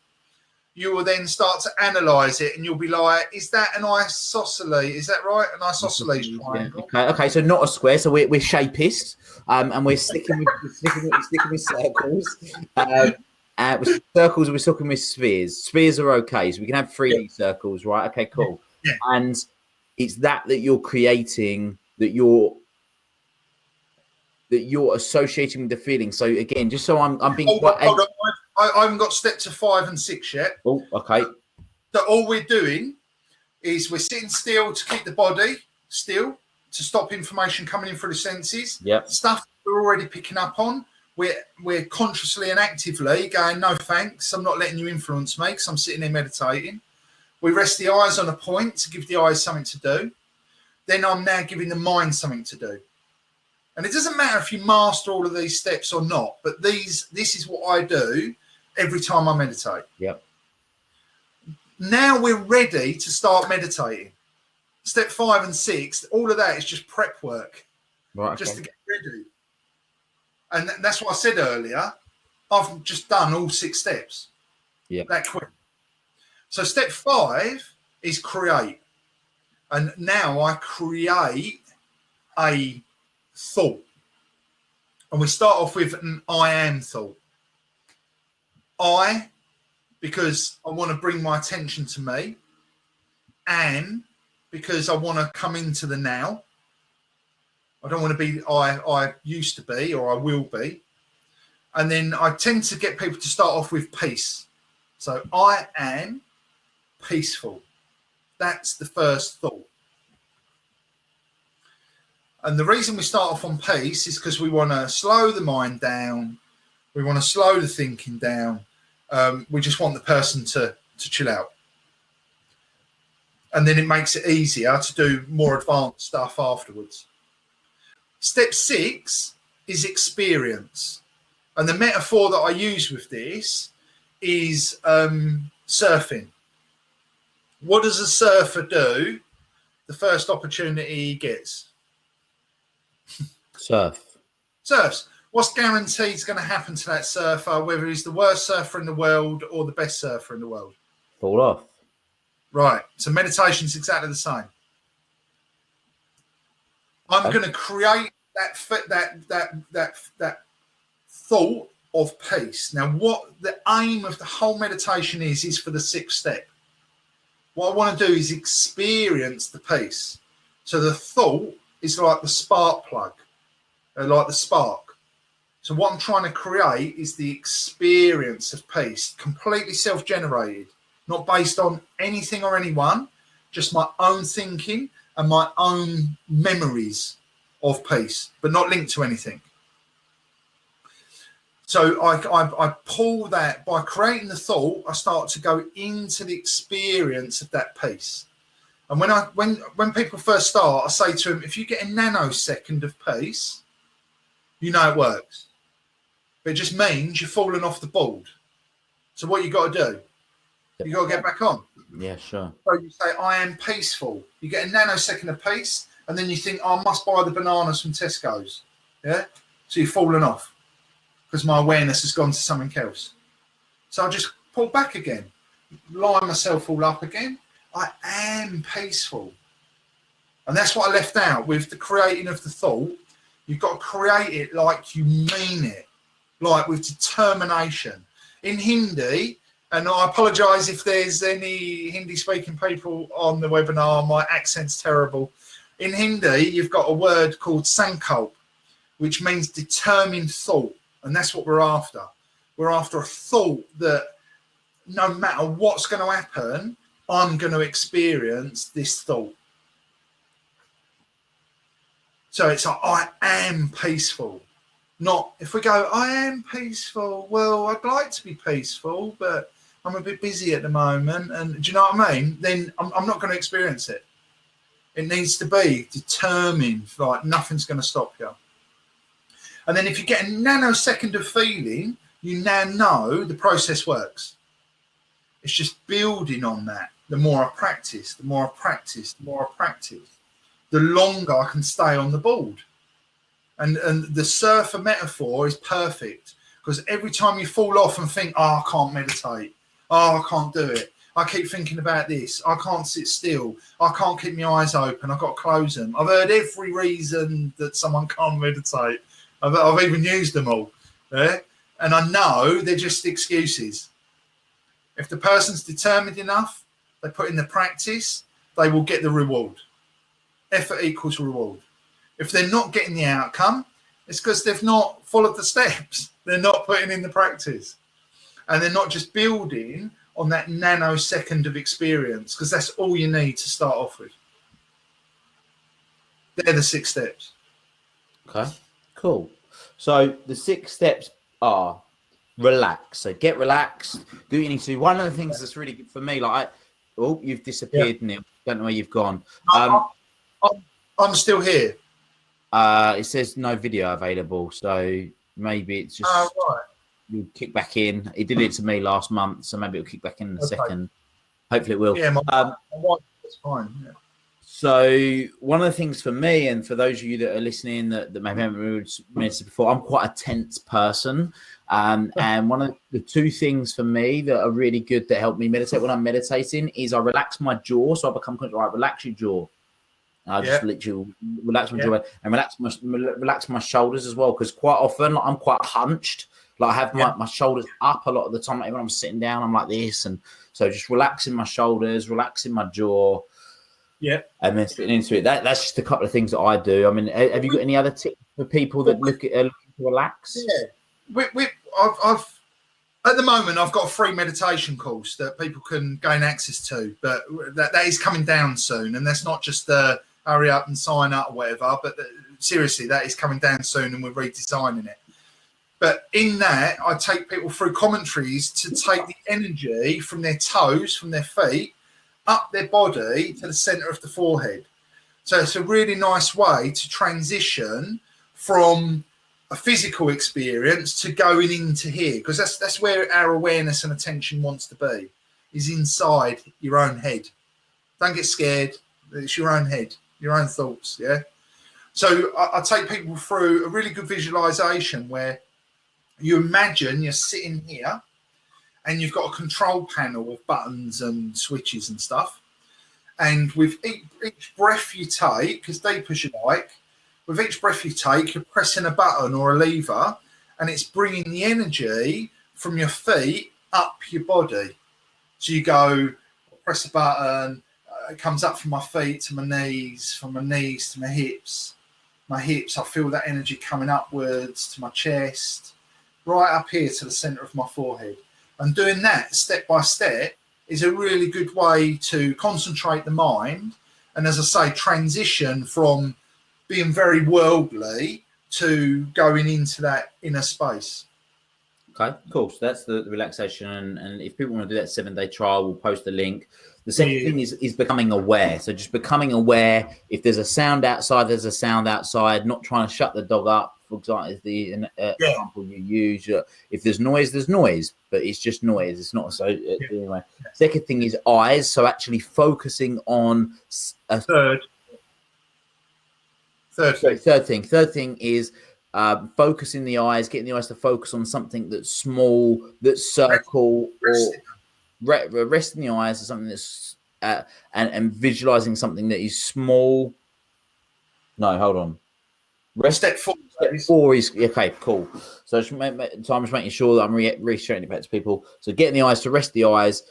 you will then start to analyse it, and you'll be like, "Is that an isosceles? Is that right? An isosceles triangle?" Yeah. Okay. So not a square. So we're shapists, and we're sticking with circles. With circles, we're sticking with spheres. Spheres are okay, so we can have 3D circles, right? Okay, cool. Yeah. And it's that you're creating, that you're associating with the feeling. So again, just so I'm being hold on. I haven't got step to 5 and 6 yet. Oh, okay. So all we're doing is we're sitting still to keep the body still, to stop information coming in through the senses. Yeah. Stuff we're already picking up on. We're consciously and actively going, "No thanks, I'm not letting you influence me because I'm sitting there meditating." We rest the eyes on a point to give the eyes something to do. Then I'm now giving the mind something to do. And it doesn't matter if you master all of these steps or not, but this is what I do every time I meditate. Yep. Now we're ready to start meditating. Step 5 and 6, all of that is just prep work, right? Just to get ready. And that's what I said earlier. I've just done all 6 steps. Yeah. That quick. So step 5 is create. And now I create a thought. And we start off with an I am thought. I, because I want to bring my attention to me. Am, because I want to come into the now. I don't want to be I used to be or I will be. And then I tend to get people to start off with peace. So I am peaceful. That's the first thought. And the reason we start off on peace is because we want to slow the mind down. We want to slow the thinking down. We just want the person to chill out. And then it makes it easier to do more advanced stuff afterwards. Step 6 is experience. And the metaphor that I use with this is surfing. What does a surfer do the first opportunity he gets? Surfs. What's guaranteed is going to happen to that surfer, whether he's the worst surfer in the world or the best surfer in the world? Fall off. Right. So meditation is exactly the same. I'm going to create that thought of peace. Now, what the aim of the whole meditation is for the 6th step. What I want to do is experience the peace. So the thought is like the spark plug, like the spark. So what I'm trying to create is the experience of peace, completely self-generated, not based on anything or anyone, just my own thinking and my own memories of peace, but not linked to anything. So I pull that, by creating the thought, I start to go into the experience of that peace. And when people first start, I say to them, if you get a nanosecond of peace, you know it works. But it just means you're falling off the board. So what you got to do? You got to get back on. Yeah, sure. So you say, I am peaceful. You get a nanosecond of peace, and then you think, oh, I must buy the bananas from Tesco's. Yeah? So you're falling off because my awareness has gone to something else. So I just pull back again, line myself all up again. I am peaceful. And that's what I left out with the creating of the thought. You've got to create it like you mean it, like with determination. In Hindi, and I apologise if there's any Hindi-speaking people on the webinar, my accent's terrible. In Hindi, you've got a word called sankalp, which means determined thought, and that's what we're after. We're after a thought that no matter what's going to happen, I'm going to experience this thought. So it's like, I am peaceful. Not if we go, I am peaceful. Well, I'd like to be peaceful, but I'm a bit busy at the moment. And do you know what I mean? Then I'm not going to experience it. It needs to be determined, like nothing's going to stop you. And then if you get a nanosecond of feeling, you now know the process works. It's just building on that. The more I practice, the more I practice, the more I practice, the longer I can stay on the board. And the surfer metaphor is perfect, because every time you fall off and think, oh, I can't meditate, oh, I can't do it, I keep thinking about this, I can't sit still, I can't keep my eyes open, I've got to close them. I've heard every reason that someone can't meditate. I've even used them all. Yeah? And I know they're just excuses. If the person's determined enough, they put in the practice, they will get the reward. Effort equals reward. If they're not getting the outcome, it's because they've not followed the steps. They're not putting in the practice. And they're not just building on that nanosecond of experience, because that's all you need to start off with. They're the 6 steps. Okay, cool. So the 6 steps are relax. So get relaxed. Do what you need to do. One of the things that's really good for me, like, you've disappeared, Neil. Don't know where you've gone. I'm still here. It says no video available, so maybe it's just right. you kick back in. It did it to me last month, so maybe it'll kick back in a second. Hopefully it will. Yeah, my wife, that's fine. Yeah. So one of the things for me, and for those of you that are listening that maybe haven't meditated before, I'm quite a tense person. And one of the 2 things for me that are really good that help me meditate when I'm meditating is I relax my jaw. So I become right, relax your jaw. I just literally relax my jaw and relax my shoulders as well, because quite often I'm quite hunched. Like I have my shoulders up a lot of the time. Like when I'm sitting down, I'm like this, and so just relaxing my shoulders, relaxing my jaw. Yeah, and then sitting into it. That's just a couple of things that I do. I mean, have you got any other tips for people that looking to relax? Yeah, I've at the moment I've got a free meditation course that people can gain access to, but that is coming down soon, and that's not just hurry up and sign up or whatever. But seriously, that is coming down soon, and we're redesigning it. But in that, I take people through commentaries to take the energy from their toes, from their feet, up their body to the center of the forehead. So it's a really nice way to transition from a physical experience to going into here, because that's where our awareness and attention wants to be, is inside your own head. Don't get scared. It's your own head, your own thoughts. Yeah. So I take people through a really good visualization where you imagine you're sitting here and you've got a control panel with buttons and switches and stuff. And with each breath you take, as deep as you like, with each breath you take, you're pressing a button or a lever, and it's bringing the energy from your feet up your body. So you go, press a button, it comes up from my feet to my knees, from my knees to my hips. My hips, I feel that energy coming upwards to my chest, right up here to the center of my forehead. And doing that step by step is a really good way to concentrate the mind. And as I say, transition from being very worldly to going into that inner space. Okay, cool. So that's the relaxation. And if people want to do that 7-day trial, we'll post the link. The second thing is becoming aware. So just becoming aware. If there's a sound outside, there's a sound outside. Not trying to shut the dog up, for example, is the example you use. If there's noise, but it's just noise. It's not so. Anyway. Second thing is eyes. So actually focusing on a third thing is focusing the eyes, getting the eyes to focus on something that's small, that's circle, or resting the eyes on something that's and visualizing something that is small. No, hold on. Step 4. Step 4 is okay, cool. So I'm just making sure that I'm reassuring it back to people. So getting the eyes to rest the eyes,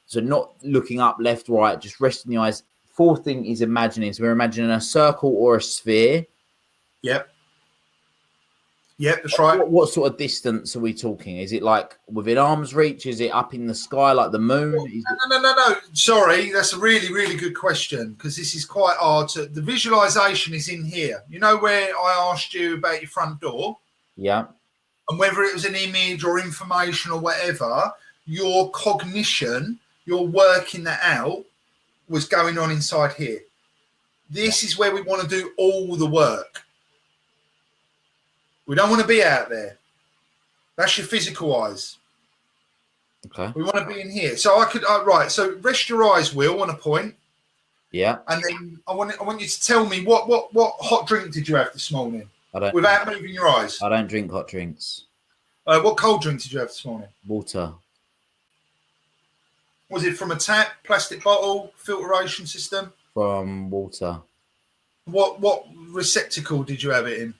so not looking up left, right, just resting the eyes. Fourth thing is imagining. So we're imagining a circle or a sphere. Yep, that's right. What sort of distance are we talking? Is it like within arm's reach? Is it up in the sky like the moon? No. Sorry, that's a really, really good question, because this is quite hard to... The visualization is in here. You know where I asked you about your front door? Yeah. And whether it was an image or information or whatever, your cognition, your working that out was going on inside here. This is where we want to do all the work. We don't want to be out there. That's your physical eyes. Okay. We want to be in here. So I could, right. So rest your eyes, Will, on a point. Yeah. And then I want you to tell me what hot drink did you have this morning? Without moving your eyes. I don't drink hot drinks. What cold drink did you have this morning? Water. Was it from a tap, plastic bottle, filtration system? From water. What receptacle did you have it in?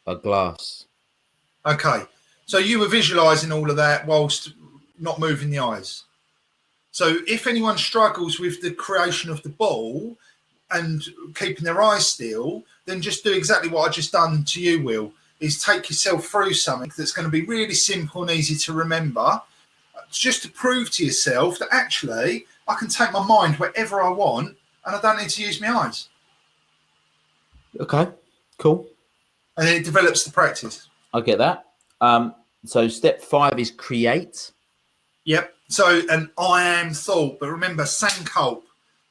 A glass. Okay. So you were visualizing all of that whilst not moving the eyes. So if anyone struggles with the creation of the ball and keeping their eyes still, then just do exactly what I just done to you, Will, is take yourself through something that's going to be really simple and easy to remember, just to prove to yourself that actually I can take my mind wherever I want and I don't need to use my eyes. Okay, cool. And it develops the practice. I get that. So step 5 is create. Yep. So an I am thought, but remember sankalp,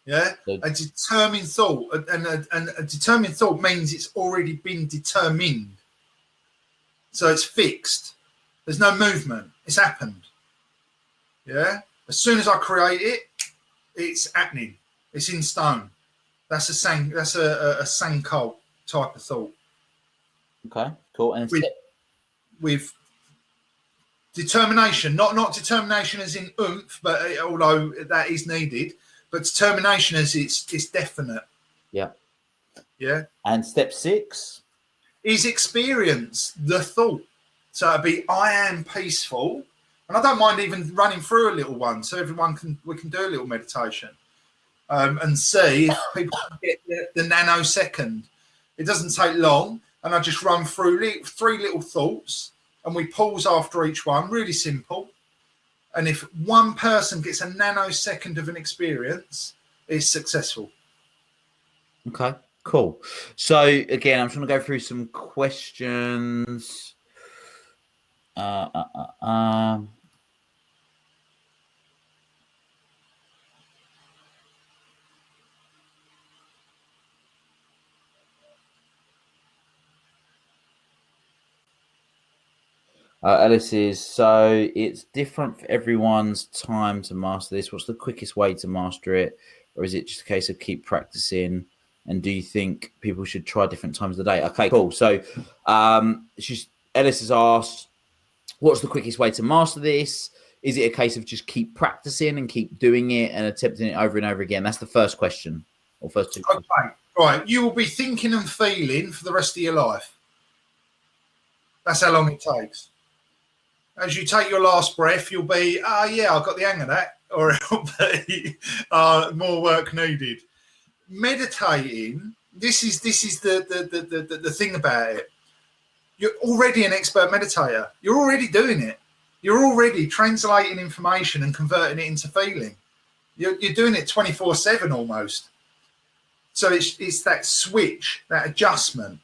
yeah? A determined thought. And a determined thought means it's already been determined. So it's fixed. There's no movement. It's happened. Yeah? As soon as I create it, it's happening. It's in stone. That's a sankalp type of thought. Okay, cool. And with determination, not determination as in oomph, but although that is needed, but determination as it's definite. Yeah. Yeah. And step 6 is experience the thought. So it'd be I am peaceful, and I don't mind even running through a little one, so we can do a little meditation and see if people can get the nanosecond. It doesn't take long. And I just run through 3 little thoughts and we pause after each one, really simple. And if one person gets a nanosecond of an experience, it's successful. Okay, cool. So again, I'm trying to go through some questions. Alice is, so it's different for everyone's time to master this. What's the quickest way to master it? Or is it just a case of keep practicing? And do you think people should try different times of the day? Okay, cool. So Alice has asked, what's the quickest way to master this? Is it a case of just keep practicing and keep doing it and attempting it over and over again? That's the first question, or first 2 questions. Okay, right. You will be thinking and feeling for the rest of your life. That's how long it takes. As you take your last breath, you'll be, yeah, I got the hang of that, or it'll be more work needed. Meditating, this is the thing about it. You're already an expert meditator. You're already doing it. You're already translating information and converting it into feeling. You're doing it 24/7 almost. So it's that switch, that adjustment.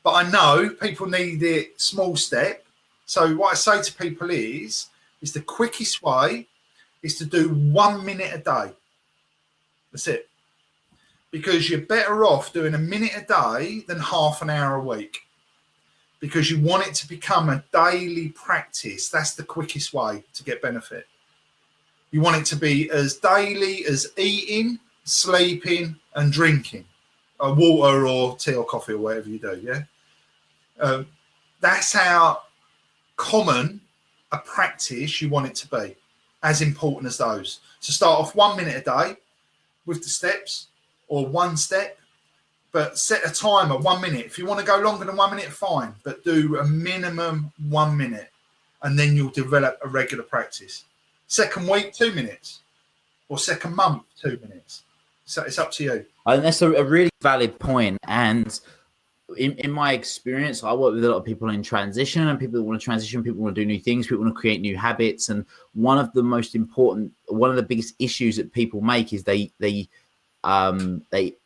But I know people need it small step. So what I say to people is the quickest way is to do 1 minute a day. That's it. Because you're better off doing a minute a day than half an hour a week. Because you want it to become a daily practice. That's the quickest way to get benefit. You want it to be as daily as eating, sleeping, and drinking. Water or tea or coffee or whatever you do, yeah? That's how common a practice you want it to be, as important as those. So start off 1 minute a day with the steps, or 1 step, but set a timer 1 minute. If you want to go longer than 1 minute, fine, but do a minimum 1 minute, and then you'll develop a regular practice. Second week, 2 minutes, or second month, 2 minutes. So it's up to you. I think that's a really valid point. And in my experience, I work with a lot of people in transition, and people that want to transition, people want to do new things, people want to create new habits. And one of the biggest issues that people make is they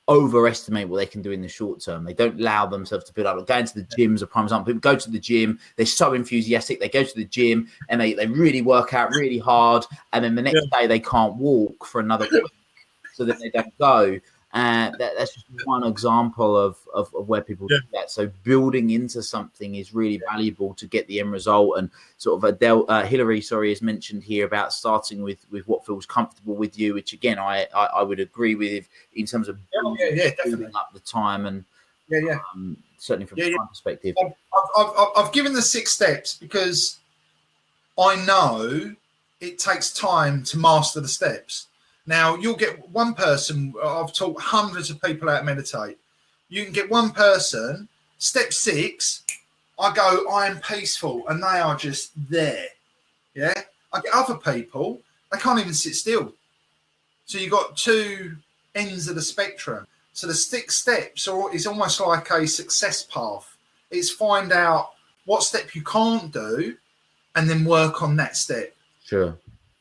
overestimate what they can do in the short term. They don't allow themselves to build up. Going to the gym is a prime example. People go to the gym, they're so enthusiastic, they go to the gym and they really work out really hard, and then the next day they can't walk for another week, so then they don't go. That's just one example of where people do that. So building into something is really valuable to get the end result. And sort of Hillary, has mentioned here about starting with what feels comfortable with you, which again I would agree with in terms of building up the time and certainly from a time perspective. I've given the 6 steps because I know it takes time to master the steps. Now, you'll get one person, I've taught hundreds of people how to meditate. You can get one person, step 6, I am peaceful, and they are just there. Yeah. I get other people, they can't even sit still. So you've got 2 ends of the spectrum. So the 6 steps is almost like a success path. It's find out what step you can't do and then work on that step. Sure.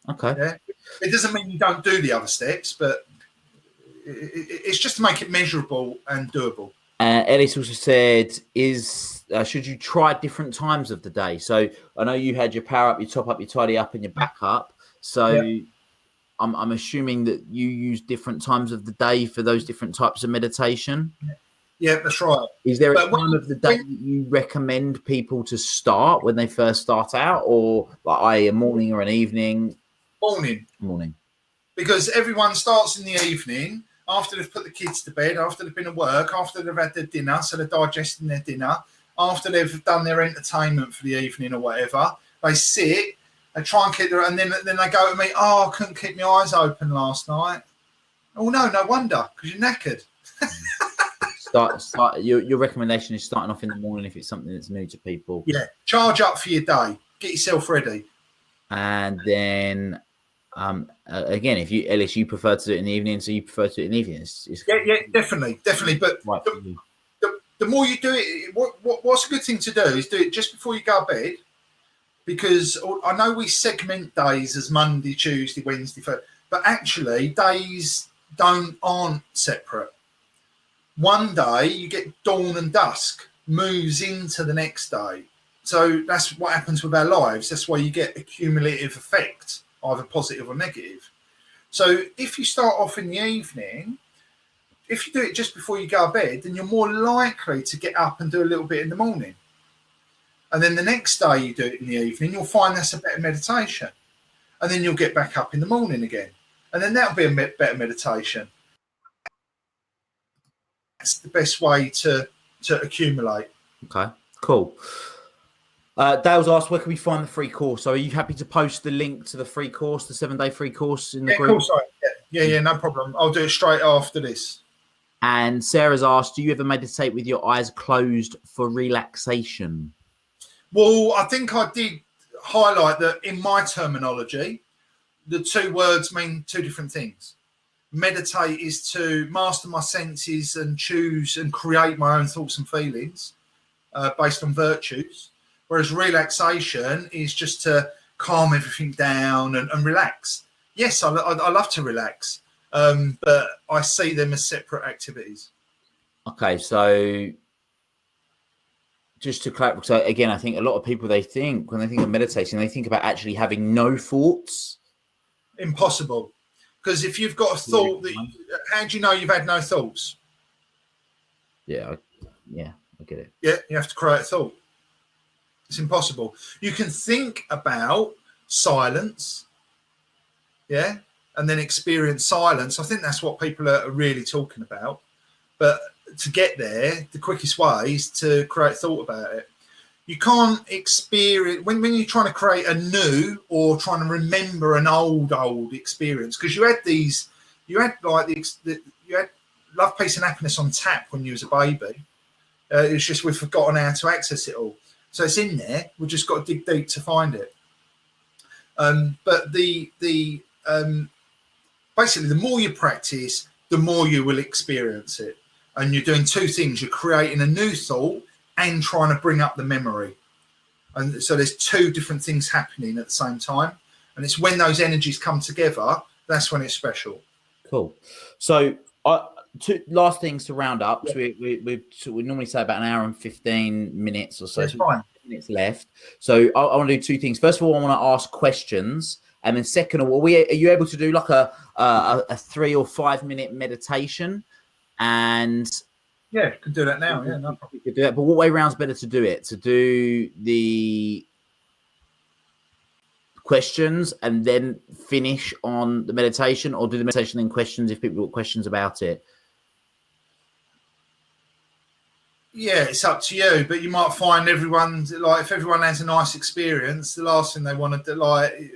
Okay. Yeah. It doesn't mean you don't do the other steps, but it's just to make it measurable and doable. Ellis also said, should you try different times of the day? So I know you had your power up, your top up, your tidy up, and your back up. So I'm assuming that you use different times of the day for those different types of meditation. Yeah, that's right. Is there a time of the day that you recommend people to start when they first start out, or like a morning or an evening? Morning. Because everyone starts in the evening after they've put the kids to bed, after they've been at work, after they've had their dinner, so they're digesting their dinner, after they've done their entertainment for the evening or whatever. They sit, they try and keep and then they go to me, I couldn't keep my eyes open last night. Oh no wonder, because you're knackered. Start. Your recommendation is starting off in the morning if it's something that's new to people. Yeah, charge up for your day, get yourself ready, and then again, if you prefer to do it in the evening, so you prefer to do it in the evening. Yeah, definitely. But right the more you do it, what's a good thing to do is do it just before you go to bed, because I know we segment days as Monday, Tuesday, Wednesday, Thursday, but actually days aren't separate. One day you get dawn and dusk moves into the next day. So that's what happens with our lives. That's why you get a cumulative effect, either positive or negative. So if you start off in the evening, if you do it just before you go to bed, then you're more likely to get up and do a little bit in the morning. And then the next day you do it in the evening, you'll find that's a better meditation. And then you'll get back up in the morning again. And then that'll be a better meditation. That's the best way to accumulate. Okay, cool. Dale's asked, where can we find the free course? So are you happy to post the link to the free course, the 7-day free course in the group? Of course, yeah, no problem. I'll do it straight after this. And Sarah's asked, do you ever meditate with your eyes closed for relaxation? Well, I think I did highlight that in my terminology, the 2 words mean 2 different things. Meditate is to master my senses and choose and create my own thoughts and feelings based on virtues. Whereas relaxation is just to calm everything down and relax. Yes, I love to relax, but I see them as separate activities. Okay, so just to clarify, so again, I think a lot of people, when they think of meditation, they think about actually having no thoughts. Impossible. Because if you've got a thought, how do you know you've had no thoughts? Yeah, I get it. Yeah, you have to create a thought. It's impossible. You can think about silence, and then experience silence. I think that's what people are really talking about. But to get there, the quickest way is to create thought about it. You can't experience when you're trying to create a new or trying to remember an old experience, because you had love, peace and happiness on tap when you was a baby. It's just we've forgotten how to access it all. So it's in there. We've just got to dig deep to find it. But basically, the more you practice, the more you will experience it. And you're doing 2 things. You're creating a new thought and trying to bring up the memory. And so there's 2 different things happening at the same time. And it's when those energies come together, that's when it's special. Cool. So 2 last things to round up. So we normally say about an hour and 15 minutes or so. That's fine. Minutes left. So I want to do 2 things. First of all, I want to ask questions. And then second of all, are you able to do like a 3 or 5 minute meditation? And Yeah, could do that now. Yeah, no problem. you could do that. But what way round's better to do it? To do the questions and then finish on the meditation, or do the meditation and questions if people got questions about it? Yeah, it's up to you, but you might find everyone's like, if everyone has a nice experience, the last thing they want to do, like,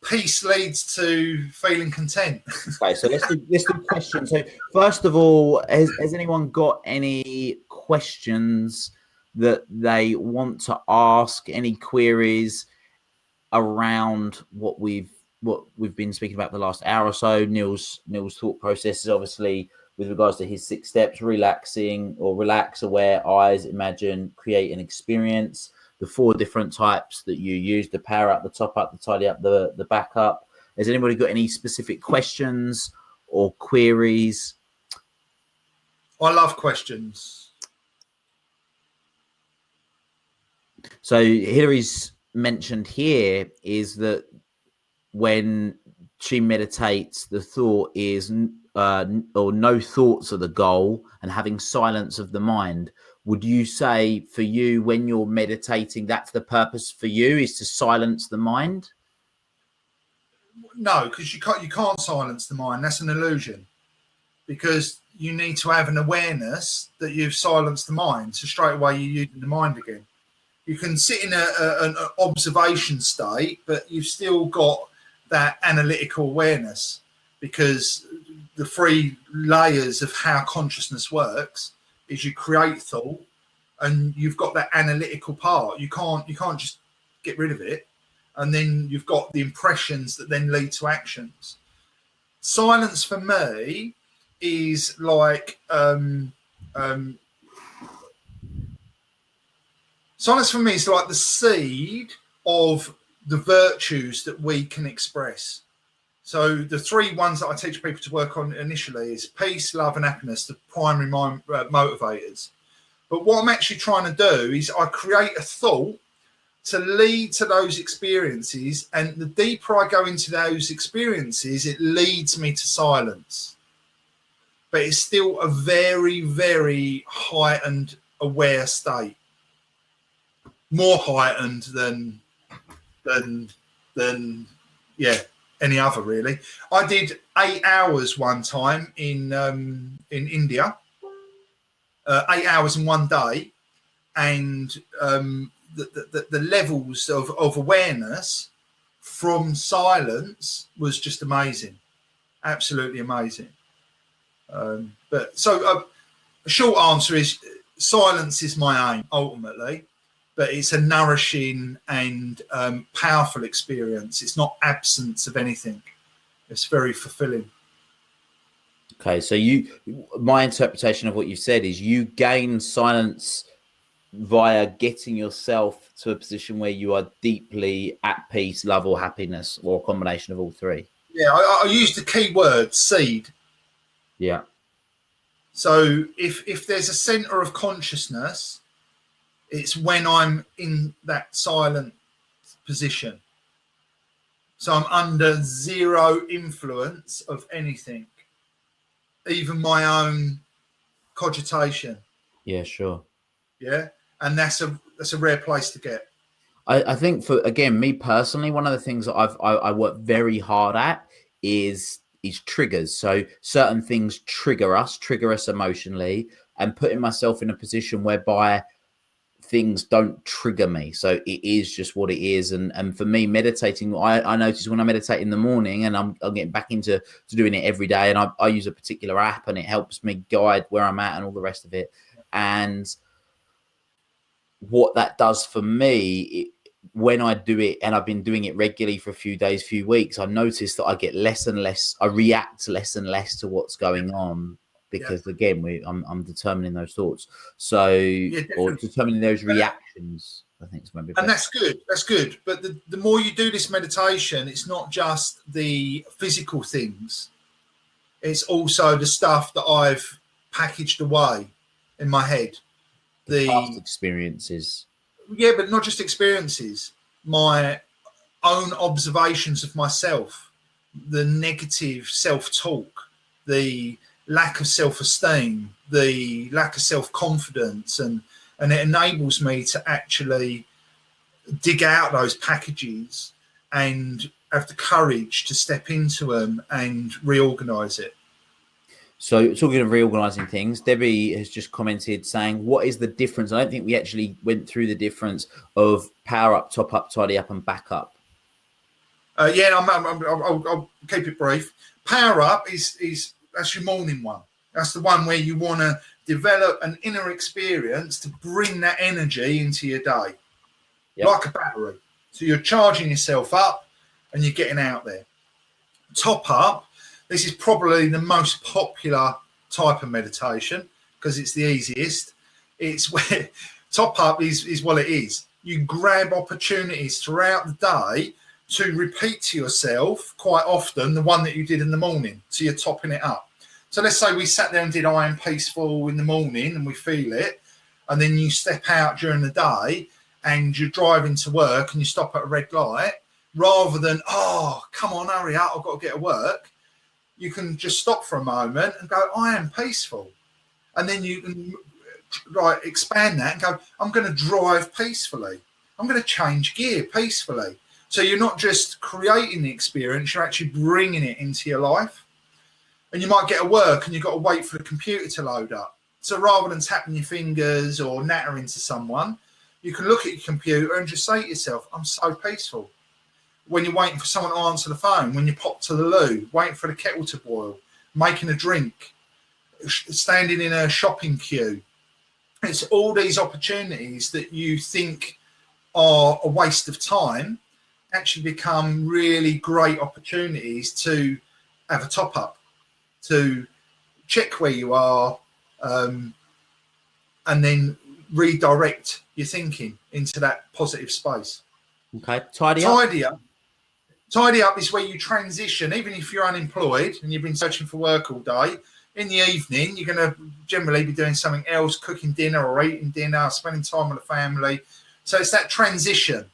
peace leads to feeling content. Okay, so let's do questions. So first of all, has anyone got any questions that they want to ask? Any queries around what we've been speaking about the last hour or so? Neil's thought process is obviously with regards to his 6 steps: relaxing, or relax, aware, eyes, imagine, create, and experience. The 4 different types that you use: the power up, the top up, the tidy up, the back up. Has anybody got any specific questions or queries? I love questions. So Hillary's mentioned here is that when she meditates, the thought is or no thoughts are the goal, and having silence of the mind. Would you say for you, when you're meditating, that's the purpose for you, is to silence the mind? No, because you can't silence the mind. That's an illusion, because you need to have an awareness that you've silenced the mind. So straight away you're using the mind again. You can sit in an observation state, but you've still got that analytical awareness, because the 3 layers of how consciousness works is you create thought, and you've got that analytical part. You can't just get rid of it. And then you've got the impressions that then lead to actions. Silence for me is like silence for me is like the seed of the virtues that we can express. So the 3 ones that I teach people to work on initially is peace, love, and happiness, the primary motivators. But what I'm actually trying to do is I create a thought to lead to those experiences, and the deeper I go into those experiences, it leads me to silence. But it's still a very, very heightened aware state, more heightened than any other, really. I did 8 hours one time in India, 8 hours in one day, and the levels of awareness from silence was just amazing, absolutely amazing. But a short answer is silence is my aim ultimately, but it's a nourishing and powerful experience. It's not absence of anything. It's very fulfilling. Okay, so my interpretation of what you've said is you gain silence via getting yourself to a position where you are deeply at peace, love, or happiness, or a combination of all 3. Yeah, I use the key word seed. Yeah. So if there's a center of consciousness, it's when I'm in that silent position. So I'm under 0 influence of anything, even my own cogitation. Yeah, sure. Yeah, and that's a rare place to get. I think for, again, me personally, one of the things that I work very hard at is triggers. So certain things trigger us emotionally, and putting myself in a position whereby things don't trigger me. So it is just what it is. And for me, meditating, I notice when I meditate in the morning, and I'm getting back into doing it every day, and I use a particular app, and it helps me guide where I'm at and all the rest of it. And what that does for me, when I do it, and I've been doing it regularly for a few days, few weeks, I notice that I get less and less, I react less and less to what's going on, because again, I'm determining those thoughts. So, or determining those reactions, I think is maybe. And that's good. That's good. But the more you do this meditation, it's not just the physical things. It's also the stuff that I've packaged away in my head. The past experiences. Yeah, but not just experiences. My own observations of myself, the negative self-talk, the lack of self-esteem, the lack of self-confidence, and it enables me to actually dig out those packages and have the courage to step into them and reorganize it. So talking of reorganizing things, Debbie has just commented saying, what is the difference? I don't think we actually went through the difference of power up, top up, tidy up and back up. I'll keep it brief. Power up is that's your morning one. That's the one where you want to develop an inner experience to bring that energy into your day, like a battery. So you're charging yourself up and you're getting out there. Top up, this is probably the most popular type of meditation because it's the easiest. It's where top up is what it is. You grab opportunities throughout the day to repeat to yourself quite often the one that you did in the morning. So you're topping it up. So let's say we sat there and did I am peaceful in the morning and we feel it. And then you step out during the day and you're driving to work and you stop at a red light. Rather than, oh, come on, hurry up, I've got to get to work. You can just stop for a moment and go, I am peaceful. And then you can expand that and go, I'm going to drive peacefully. I'm going to change gear peacefully. So you're not just creating the experience, you're actually bringing it into your life. And you might get to work and you've got to wait for the computer to load up. So rather than tapping your fingers or nattering to someone, you can look at your computer and just say to yourself, I'm so peaceful. When you're waiting for someone to answer the phone, when you pop to the loo, waiting for the kettle to boil, making a drink, standing in a shopping queue. It's all these opportunities that you think are a waste of time actually become really great opportunities to have a top up, to check where you are, and then redirect your thinking into that positive space. Okay, tidy up. Tidy up is where you transition, even if you're unemployed and you've been searching for work all day. In the evening, you're going to generally be doing something else, cooking dinner or eating dinner, spending time with the family. So it's that transition,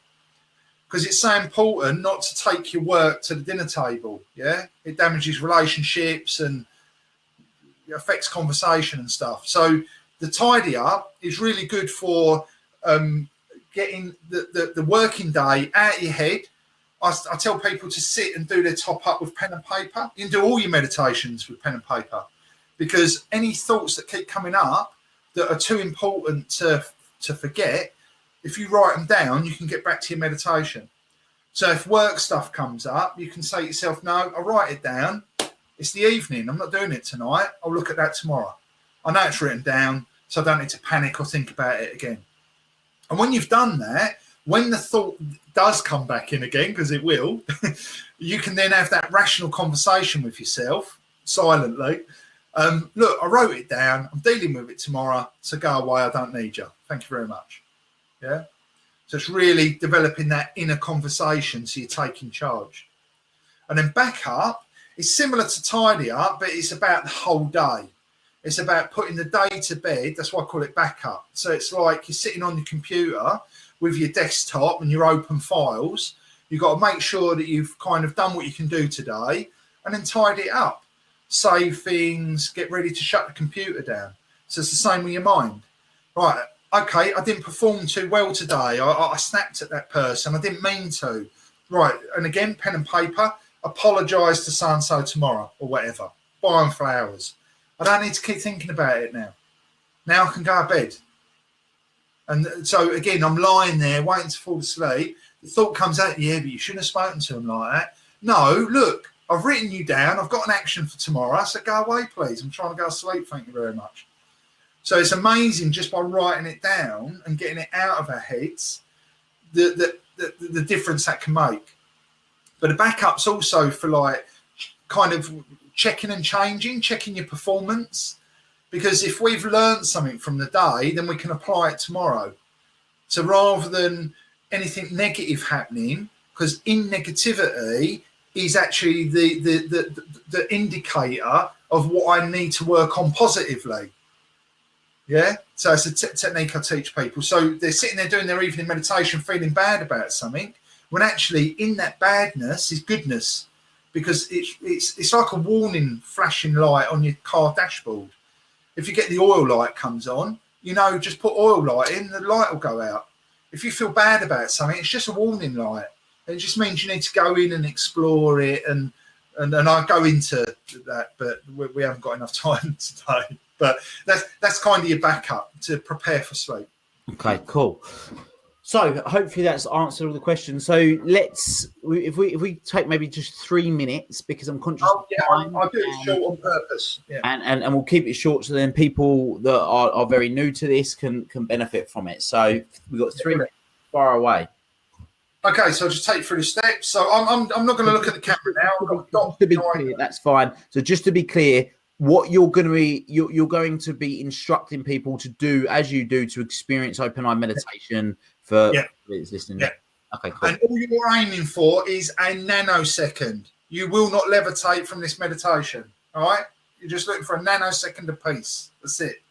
because it's so important not to take your work to the dinner table. Yeah, it damages relationships and affects conversation and stuff. So the tidy up is really good for getting the working day out of your head. I tell people to sit and do their top up with pen and paper. You can do all your meditations with pen and paper, because any thoughts that keep coming up that are too important to forget, if you write them down, you can get back to your meditation. So if work stuff comes up, you can say to yourself, no, I'll write it down. It's the evening. I'm not doing it tonight. I'll look at that tomorrow. I know it's written down, so I don't need to panic or think about it again. And when you've done that, when the thought does come back in again, because it will, you can then have that rational conversation with yourself silently. Look, I wrote it down. I'm dealing with it tomorrow. So go away. I don't need you. Thank you very much. Yeah. So it's really developing that inner conversation so you're taking charge. And then back up is similar to tidy up, but it's about the whole day. It's about putting the day to bed. That's why I call it back up. So it's like you're sitting on your computer with your desktop and your open files. You've got to make sure that you've kind of done what you can do today and then tidy it up, save things, get ready to shut the computer down. So it's the same with your mind. Right, okay, I didn't perform too well today. I snapped at that person. I didn't mean to. Right, and again, pen and paper, apologise to so-and-so tomorrow or whatever. Buy them flowers. I don't need to keep thinking about it now. Now I can go to bed. And so, again, I'm lying there waiting to fall asleep. The thought comes out, yeah, but you shouldn't have spoken to him like that. No, look, I've written you down. I've got an action for tomorrow. So go away, please. I'm trying to go to sleep. Thank you very much. So it's amazing just by writing it down and getting it out of our heads, the difference that can make. But the backup's also for like kind of checking and checking your performance. Because if we've learned something from the day, then we can apply it tomorrow. So rather than anything negative happening, because in negativity is actually the indicator of what I need to work on positively. Yeah. So it's a technique I teach people. So they're sitting there doing their evening meditation, feeling bad about something, when actually in that badness is goodness. because it's like a warning flashing light on your car dashboard. If you get the oil light comes on, just put oil light in, the light will go out. If you feel bad about something, it's just a warning light. It just means you need to go in and explore it, and I go into that, but we haven't got enough time today. But that's kind of your backup to prepare for sleep. Okay, cool. So hopefully that's answered all the questions. So if we take maybe just 3 minutes, because I'm conscious of time. I'll do it short on purpose. Yeah. And we'll keep it short so then people that are very new to this can benefit from it. So we've got 3 minutes far away. Okay, so I'll just take you through the steps. So I'm not going to look at the camera now. Just to be clear, that's fine. So just to be clear, what you're going to be instructing people to do as you do to experience open eye meditation for listening. Yeah. Okay, cool. And all you're aiming for is a nanosecond. You will not levitate from this meditation. All right? You're just looking for a nanosecond apiece. That's it.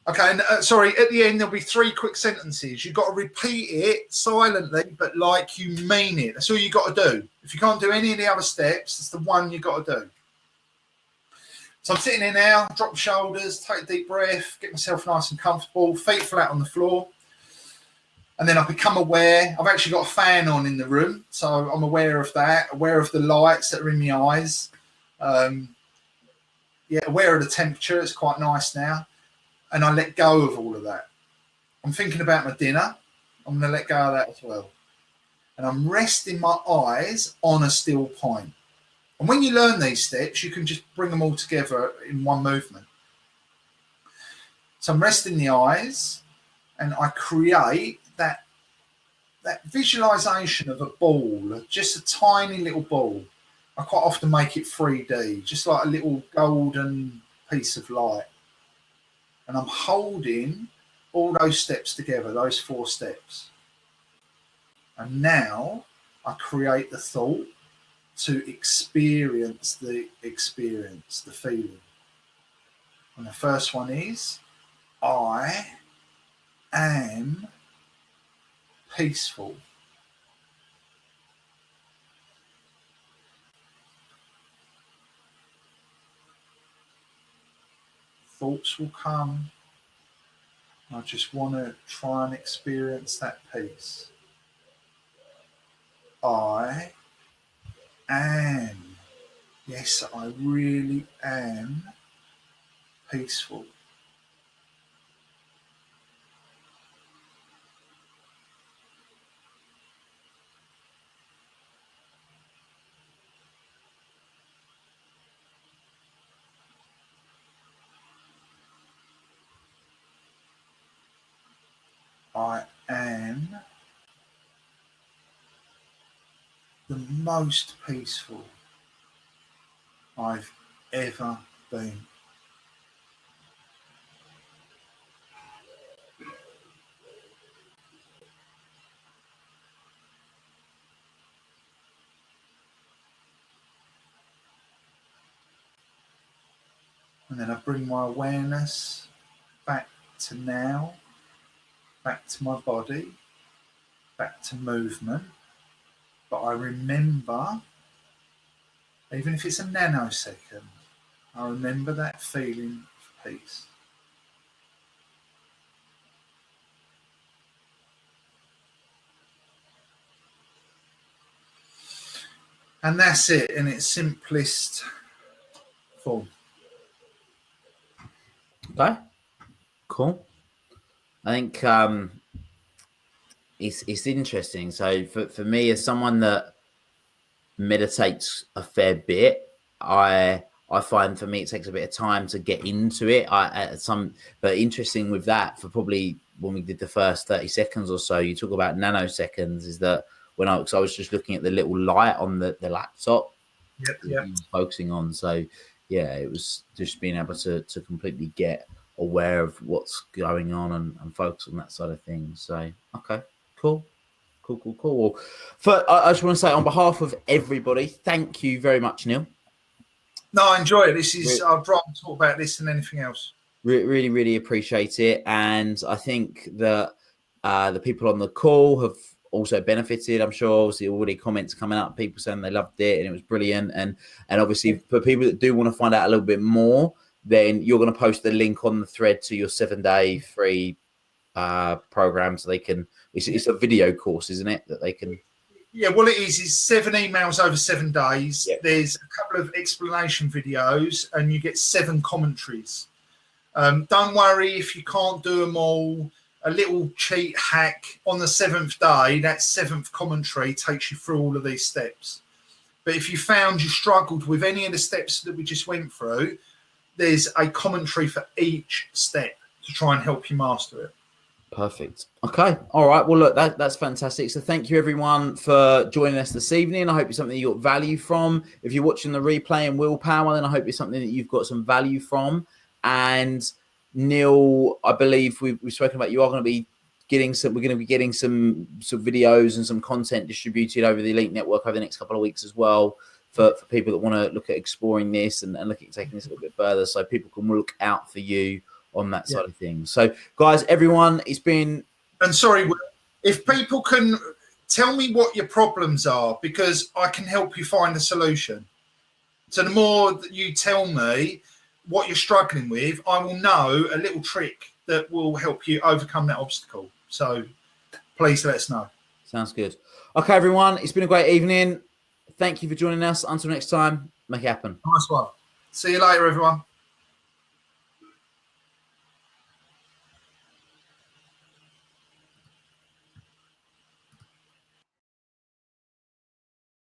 Okay, and at the end, there'll be 3 quick sentences. You've got to repeat it silently, but like you mean it. That's all you got to do. If you can't do any of the other steps, it's the one you got to do. So I'm sitting here now, drop the shoulders, take a deep breath, get myself nice and comfortable, feet flat on the floor. And then I become aware. I've actually got a fan on in the room, so I'm aware of that, aware of the lights that are in my eyes. Aware of the temperature. It's quite nice now. And I let go of all of that. I'm thinking about my dinner. I'm going to let go of that as well. And I'm resting my eyes on a still point. And when you learn these steps, you can just bring them all together in one movement. So I'm resting the eyes, and I create that visualization of a ball, just a tiny little ball. I quite often make it 3D, just like a little golden piece of light. And I'm holding all those steps together, those 4 steps. And now I create the thought to experience the feeling. And the first one is, I am peaceful. Thoughts will come. I just want to try and experience that peace. I am. Yes, I really am peaceful. I am the most peaceful I've ever been. And then I bring my awareness back to now, back to my body, back to movement. But I remember, even if it's a nanosecond, I remember that feeling of peace. And that's it in its simplest form. Okay, cool. I think it's interesting. So for me, as someone that meditates a fair bit, I find for me it takes a bit of time to get into it. But interesting with that, for probably when we did the first 30 seconds or so, you talk about nanoseconds, is that when I was just looking at the little light on the laptop, Yep. Focusing on. So yeah, it was just being able to completely get aware of what's going on and focus on that side of things. So okay, cool. I just want to say, on behalf of everybody, thank you very much, Neil. No, I enjoy it. I'd rather talk about this than anything else. Really, really appreciate it. And I think that the people on the call have also benefited. I'm sure obviously already comments coming up, people saying they loved it and it was brilliant. And obviously for people that do want to find out a little bit more, then you're going to post the link on the thread to your 7-day free program, so they can. It's a video course, isn't it? That they can. Yeah, well, it is 7 emails over 7 days. Yep. There's a couple of explanation videos, and you get 7 commentaries. Don't worry if you can't do them all. A little cheat hack on the 7th day, that 7th commentary takes you through all of these steps. But if you found you struggled with any of the steps that we just went through, there's a commentary for each step to try and help you master it. Perfect. Okay. All right. Well, look, that's fantastic. So thank you everyone for joining us this evening. I hope it's something you got value from. If you're watching the replay in Willpower, then I hope it's something that you've got some value from. And Neil, I believe we've spoken about, you are going to be getting some, we're going to be getting some videos and some content distributed over the Elite Network over the next couple of weeks as well, for people that want to look at exploring this and look at taking this a little bit further, so people can look out for you on that side of things. So guys, everyone, it's been... And sorry, if people can tell me what your problems are, because I can help you find a solution. So the more that you tell me what you're struggling with, I will know a little trick that will help you overcome that obstacle. So please let us know. Sounds good. Okay, everyone, it's been a great evening. Thank you for joining us. Until next time, make it happen. Nice one. See you later, everyone.